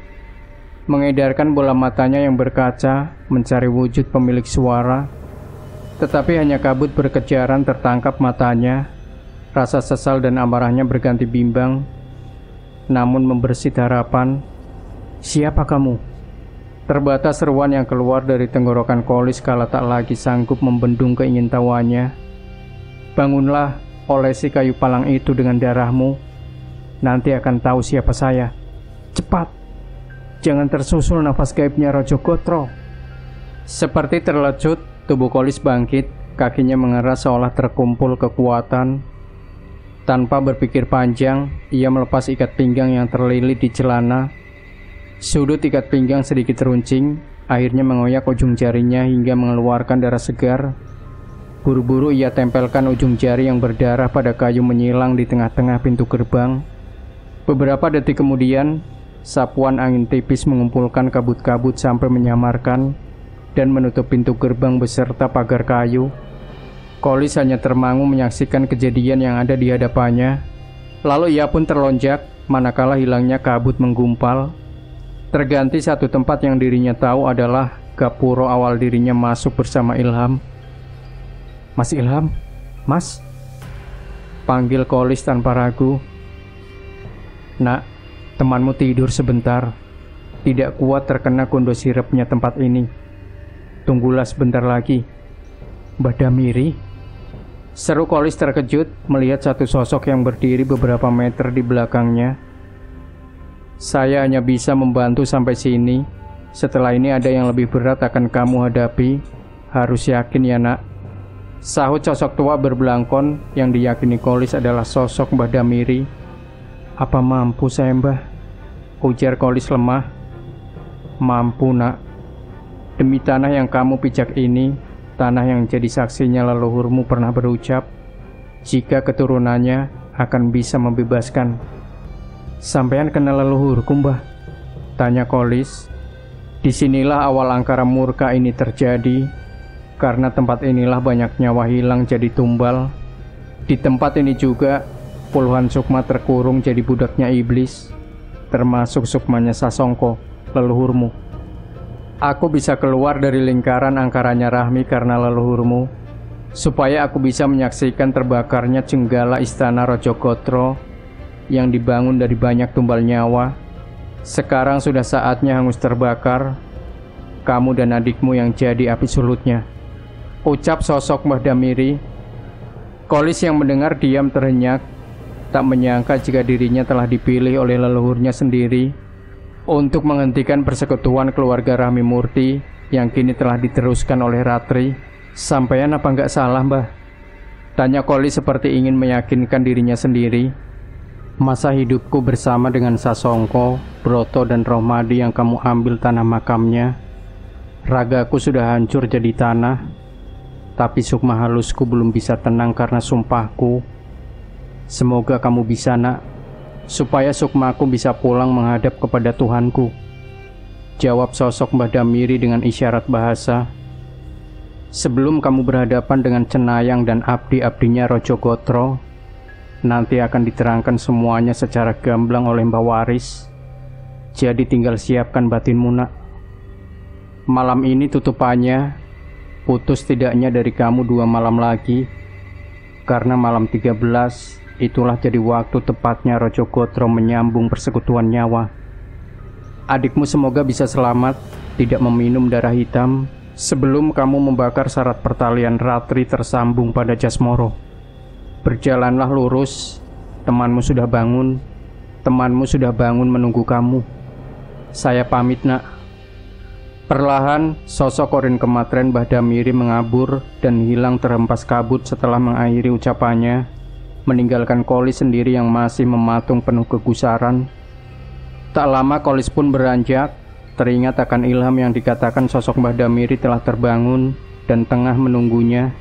mengedarkan bola matanya yang berkaca, mencari wujud pemilik suara. Tetapi hanya kabut berkejaran tertangkap matanya. Rasa sesal dan amarahnya berganti bimbang, namun membersit harapan. Siapa kamu? Terbatas seruan yang keluar dari tenggorokan Kolis kala tak lagi sanggup membendung keingintahuannya. Bangunlah, olesi kayu palang itu dengan darahmu. Nanti akan tahu siapa saya. Cepat, jangan tersusul nafas gaibnya Raja Gotro. Seperti terlecut, tubuh Kolis bangkit, kakinya mengeras seolah terkumpul kekuatan. Tanpa berpikir panjang, ia melepas ikat pinggang yang terlilit di celana. Sudut ikat pinggang sedikit runcing, akhirnya mengoyak ujung jarinya hingga mengeluarkan darah segar. Buru-buru ia tempelkan ujung jari yang berdarah pada kayu menyilang di tengah-tengah pintu gerbang. Beberapa detik kemudian, sapuan angin tipis mengumpulkan kabut-kabut sampai menyamarkan dan menutup pintu gerbang beserta pagar kayu. Kolis hanya termangu menyaksikan kejadian yang ada di hadapannya. Lalu ia pun terlonjak, manakala hilangnya kabut menggumpal. Terganti satu tempat yang dirinya tahu adalah gapuro awal dirinya masuk bersama Ilham. Mas Ilham, Mas, panggil Kolis tanpa ragu. Nak, temanmu tidur sebentar. Tidak kuat terkena kondisi sirapnya tempat ini. Tunggulah sebentar lagi. Mbah Damiri, seru Kolis terkejut melihat satu sosok yang berdiri beberapa meter di belakangnya. Saya hanya bisa membantu sampai sini. Setelah ini ada yang lebih berat akan kamu hadapi. Harus yakin ya nak. Sahut sosok tua berbelangkon yang diyakini Kolis adalah sosok Mbah Damiri. Apa mampu saya Mbah? Ujar Kolis lemah. Mampu nak. Demi tanah yang kamu pijak ini, tanah yang jadi saksinya leluhurmu pernah berucap, jika keturunannya akan bisa membebaskan. Sampean kenal leluhurku Mbah? Tanya Kolis. Disinilah awal angkara murka ini terjadi. karena tempat inilah banyak nyawa hilang jadi tumbal. Di tempat ini juga puluhan sukma terkurung jadi budaknya iblis, termasuk sukmanya Sasongko, leluhurmu. Aku bisa keluar dari lingkaran angkarannya Rahmi karena leluhurmu, supaya aku bisa menyaksikan terbakarnya cenggala istana Rojogotro yang dibangun dari banyak tumbal nyawa. Sekarang sudah saatnya hangus terbakar, kamu dan adikmu yang jadi api sulutnya, ucap sosok Mbah Damiri. Kolis yang mendengar diam terhenyak, tak menyangka jika dirinya telah dipilih oleh leluhurnya sendiri untuk menghentikan persekutuan keluarga Rahmi Murti yang kini telah diteruskan oleh Ratri. Sampaian apa nggak salah, Mbah? Tanya Kolis seperti ingin meyakinkan dirinya sendiri. Masa hidupku bersama dengan Sasongko, Broto, dan Rohmadi yang kamu ambil tanah makamnya, ragaku sudah hancur jadi tanah, tapi sukma halusku belum bisa tenang karena sumpahku. Semoga kamu bisa, nak, supaya sukmaku bisa pulang menghadap kepada Tuhanku, jawab sosok Mbah Damiri dengan isyarat bahasa. Sebelum kamu berhadapan dengan Cenayang dan abdi-abdinya Rojogotro, nanti akan diterangkan semuanya secara gamblang oleh Mbah Waris. Jadi tinggal siapkan batinmu, nak. Malam ini tutupannya, putus tidaknya dari kamu 2 malam lagi, karena malam 13 itulah jadi waktu tepatnya Rojogotro menyambung persekutuan nyawa. Adikmu semoga bisa selamat, tidak meminum darah hitam, sebelum kamu membakar syarat pertalian Ratri tersambung pada Jasmoro. Berjalanlah lurus, temanmu sudah bangun menunggu kamu. Saya pamit, nak. Perlahan, sosok Korin Kematren Mbah Damiri mengabur dan hilang terhempas kabut setelah mengakhiri ucapannya, meninggalkan Kolis sendiri yang masih mematung penuh kegusaran. Tak lama Kolis pun beranjak, teringat akan ilham yang dikatakan sosok Mbah Damiri telah terbangun dan tengah menunggunya.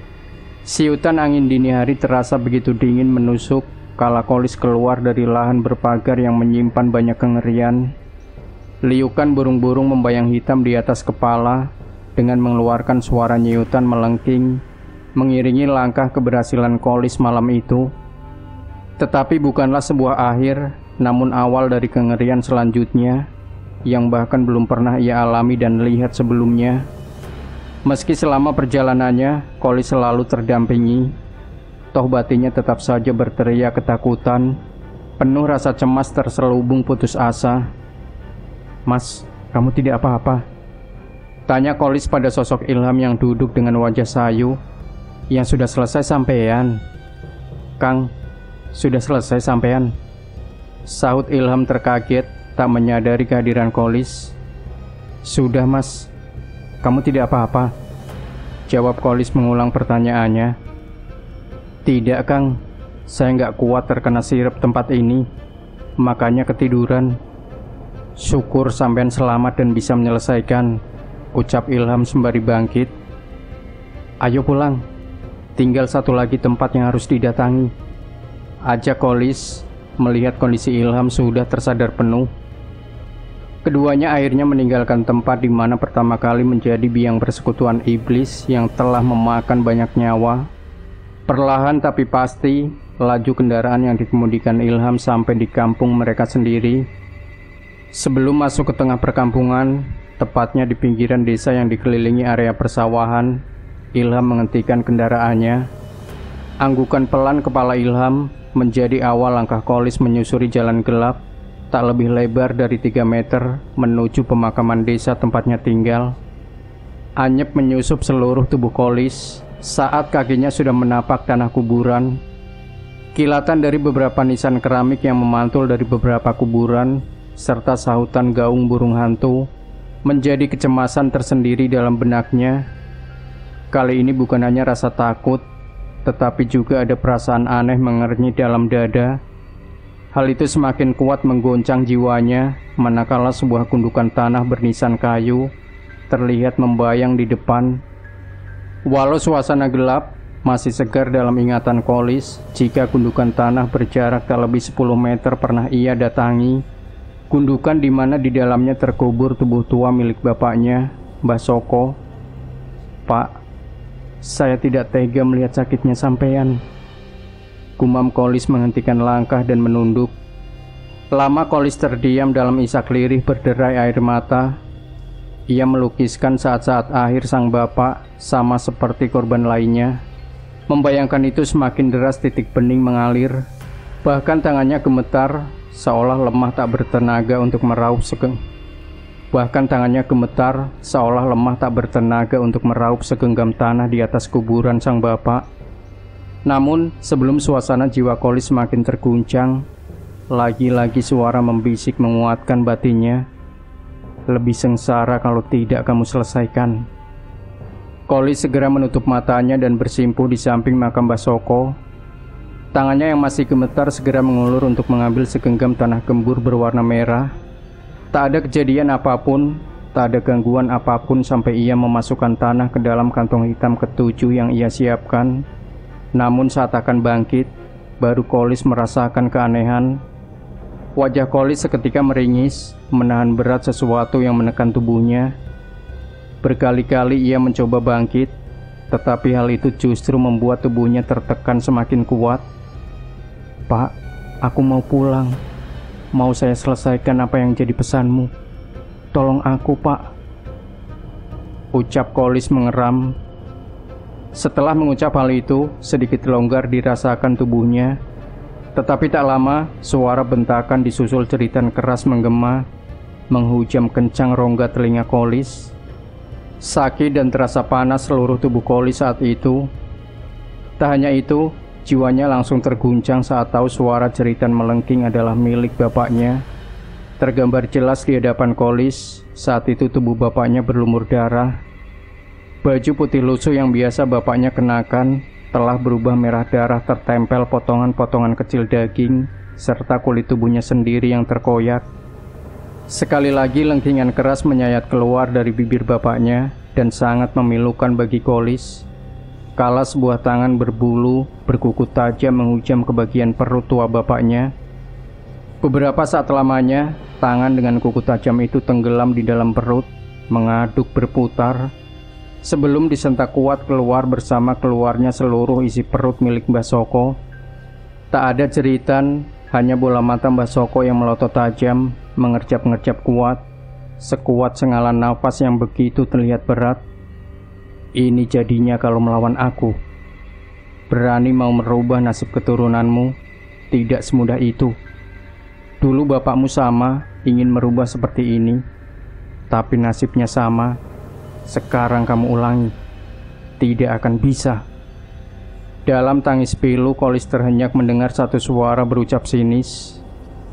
Siutan angin dini hari terasa begitu dingin menusuk kala Kolis keluar dari lahan berpagar yang menyimpan banyak kengerian. Liukan burung-burung membayang hitam di atas kepala dengan mengeluarkan suara nyiutan melengking, mengiringi langkah keberhasilan Kolis malam itu. Tetapi bukanlah sebuah akhir, namun awal dari kengerian selanjutnya yang bahkan belum pernah ia alami dan lihat sebelumnya. Meski selama perjalanannya Kolis selalu terdampingi, toh batinnya tetap saja berteriak ketakutan, penuh rasa cemas terselubung putus asa. Mas, kamu tidak apa-apa? Tanya Kolis pada sosok Ilham yang duduk dengan wajah sayu. Yang sudah selesai sampean. Kang, sudah selesai sampean, sahut Ilham terkaget, tak menyadari kehadiran Kolis. Sudah, Mas. Kamu tidak apa-apa? Jawab Kolis mengulang pertanyaannya. Tidak, Kang. Saya nggak kuat terkena sirup tempat ini, makanya ketiduran. Syukur sampean selamat dan bisa menyelesaikan, ucap Ilham sembari bangkit. Ayo pulang, tinggal satu lagi tempat yang harus didatangi, ajak Kolis melihat kondisi Ilham sudah tersadar penuh. Keduanya akhirnya meninggalkan tempat di mana pertama kali menjadi biang persekutuan iblis yang telah memakan banyak nyawa. Perlahan tapi pasti, laju kendaraan yang dikemudikan Ilham sampai di kampung mereka sendiri. Sebelum masuk ke tengah perkampungan, tepatnya di pinggiran desa yang dikelilingi area persawahan, Ilham menghentikan kendaraannya. Anggukan pelan kepala Ilham menjadi awal langkah Kolis menyusuri jalan gelap, tak lebih lebar dari 3 meter, menuju pemakaman desa tempatnya tinggal. Anyep menyusup seluruh tubuh Kolis saat kakinya sudah menapak tanah kuburan. Kilatan dari beberapa nisan keramik yang memantul dari beberapa kuburan, serta sahutan gaung burung hantu, menjadi kecemasan tersendiri dalam benaknya. Kali ini bukan hanya rasa takut, tetapi juga ada perasaan aneh mengernyit dalam dada. Hal itu semakin kuat menggoncang jiwanya, manakala sebuah gundukan tanah bernisan kayu terlihat membayang di depan. Walau suasana gelap, masih segar dalam ingatan Kolis jika gundukan tanah berjarak tak lebih 10 meter pernah ia datangi. Gundukan di mana di dalamnya terkubur tubuh tua milik bapaknya, Mbah Soko. Pak, Saya tidak tega melihat sakitnya sampean. Gumam Kolis menghentikan langkah dan menunduk. Lama Kolis terdiam dalam isak lirih berderai air mata. Ia melukiskan saat-saat akhir sang bapak sama seperti korban lainnya. Membayangkan itu semakin deras titik bening mengalir. Bahkan tangannya gemetar seolah lemah tak bertenaga untuk meraup segenggam tanah di atas kuburan sang bapak. Namun, sebelum suasana jiwa Kolis semakin terguncang, lagi-lagi suara membisik menguatkan batinnya. Lebih sengsara kalau tidak kamu selesaikan. Kolis segera menutup matanya dan bersimpuh di samping makam Mbah Soko. Tangannya yang masih gemetar segera mengulur untuk mengambil segenggam tanah gembur berwarna merah. Tak ada kejadian apapun, tak ada gangguan apapun sampai ia memasukkan tanah ke dalam kantong hitam ketujuh yang ia siapkan. Namun saat akan bangkit, baru Kolis merasakan keanehan. Wajah Kolis seketika meringis, menahan berat sesuatu yang menekan tubuhnya. Berkali-kali ia mencoba bangkit, tetapi hal itu justru membuat tubuhnya tertekan semakin kuat. Pak, aku mau pulang. Mau saya selesaikan apa yang jadi pesanmu. Tolong aku, Pak. Ucap Kolis mengeram. Setelah mengucap hal itu, sedikit longgar dirasakan tubuhnya. Tetapi tak lama, suara bentakan disusul jeritan keras menggema, menghujam kencang rongga telinga Kolis. Sakit dan terasa panas seluruh tubuh Kolis saat itu. Tak hanya itu, jiwanya langsung terguncang saat tahu suara jeritan melengking adalah milik bapaknya. Tergambar jelas di hadapan Kolis, saat itu tubuh bapaknya berlumur darah. Baju putih lusuh yang biasa bapaknya kenakan telah berubah merah darah tertempel potongan-potongan kecil daging, serta kulit tubuhnya sendiri yang terkoyak. Sekali lagi lengkingan keras menyayat keluar dari bibir bapaknya dan sangat memilukan bagi Kolis. Kala sebuah tangan berbulu, berkuku tajam menghujam ke bagian perut tua bapaknya. Beberapa saat lamanya, tangan dengan kuku tajam itu tenggelam di dalam perut, mengaduk berputar, sebelum disentak kuat keluar bersama keluarnya seluruh isi perut milik Mbah Soko. Tak ada jeritan, hanya bola mata Mbah Soko yang melotot tajam, mengerjap-ngerjap kuat, sekuat sengalan nafas yang begitu terlihat berat. Ini jadinya kalau melawan aku. Berani mau merubah nasib keturunanmu, tidak semudah itu. Dulu bapakmu sama, ingin merubah seperti ini, tapi nasibnya sama. Sekarang kamu ulangi, tidak akan bisa. Dalam tangis pilu, Kolis terhenyak mendengar satu suara berucap sinis.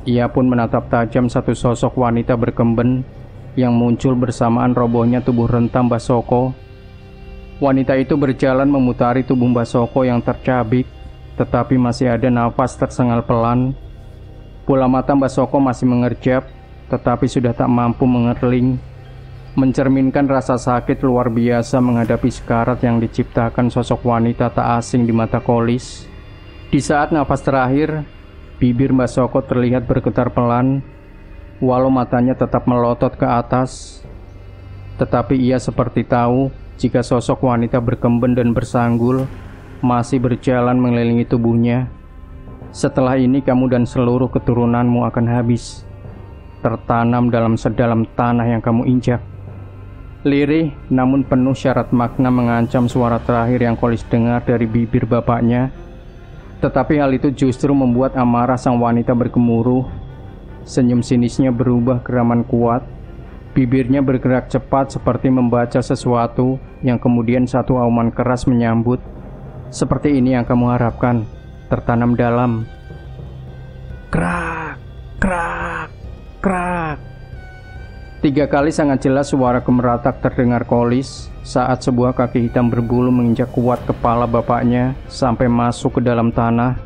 Ia pun menatap tajam satu sosok wanita berkemben yang muncul bersamaan robohnya tubuh rentam Mbah Soko. Wanita itu berjalan memutari tubuh Mbah Soko yang tercabik, tetapi masih ada nafas tersengal pelan. Bola mata Mbah Soko masih mengerjap, tetapi sudah tak mampu mengerling, mencerminkan rasa sakit luar biasa menghadapi sekarat yang diciptakan sosok wanita tak asing di mata Kolis. Di saat nafas terakhir, bibir Mbah Soko terlihat bergetar pelan, walau matanya tetap melotot ke atas. Tetapi ia seperti tahu jika sosok wanita berkemben dan bersanggul masih berjalan mengelilingi tubuhnya. Setelah ini kamu dan seluruh keturunanmu akan habis, tertanam dalam sedalam tanah yang kamu injak. Lirih namun penuh syarat makna mengancam suara terakhir yang Kolis dengar dari bibir bapaknya. Tetapi hal itu justru membuat amarah sang wanita bergemuruh. Senyum sinisnya berubah geraman kuat. Bibirnya bergerak cepat seperti membaca sesuatu yang kemudian satu auman keras menyambut. Seperti ini yang kamu harapkan, tertanam dalam. Krak, krak, krak. 3 kali sangat jelas suara gemeratak terdengar Kolis saat sebuah kaki hitam berbulu menginjak kuat kepala bapaknya sampai masuk ke dalam tanah.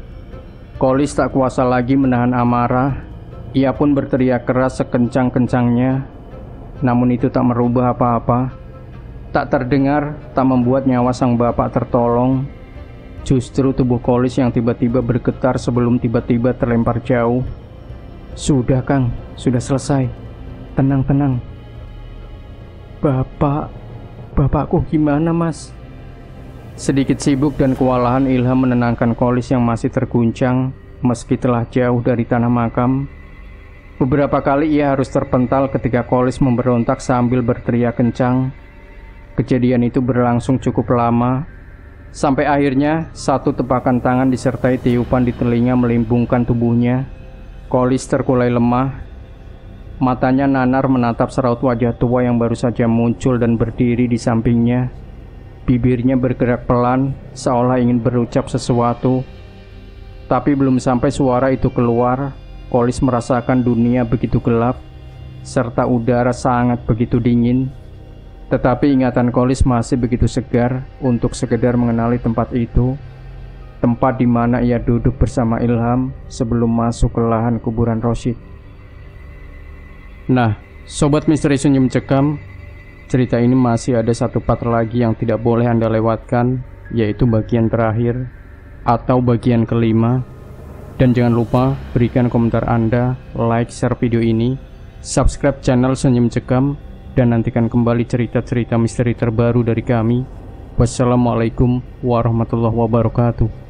Kolis tak kuasa lagi menahan amarah. Ia pun berteriak keras sekencang-kencangnya. Namun itu tak merubah apa-apa. Tak terdengar, tak membuat nyawa sang bapak tertolong. Justru tubuh Kolis yang tiba-tiba bergetar sebelum tiba-tiba terlempar jauh. Sudah Kang, sudah selesai. Tenang. Bapakku gimana Mas? Sedikit sibuk dan kewalahan Ilham menenangkan Qolis yang masih terguncang meski telah jauh dari tanah makam. Beberapa kali ia harus terpental ketika Qolis memberontak sambil berteriak kencang. Kejadian itu berlangsung cukup lama, sampai akhirnya satu tebakan tangan disertai tiupan di telinga melimbungkan tubuhnya. Qolis terkulai lemah. Matanya nanar menatap seraut wajah tua yang baru saja muncul dan berdiri di sampingnya. Bibirnya bergerak pelan, seolah ingin berucap sesuatu. Tapi belum sampai suara itu keluar, Qolis merasakan dunia begitu gelap, serta udara sangat begitu dingin. Tetapi ingatan Qolis masih begitu segar untuk sekedar mengenali tempat itu. Tempat di mana ia duduk bersama Ilham sebelum masuk ke lahan kuburan Rosyid. Nah, Sobat Misteri Sunyum Cekam, cerita ini masih ada satu part lagi yang tidak boleh Anda lewatkan, yaitu bagian terakhir atau bagian kelima. Dan jangan lupa berikan komentar Anda, like, share video ini, subscribe channel Sunyum Cekam, dan nantikan kembali cerita-cerita misteri terbaru dari kami. Wassalamualaikum warahmatullahi wabarakatuh.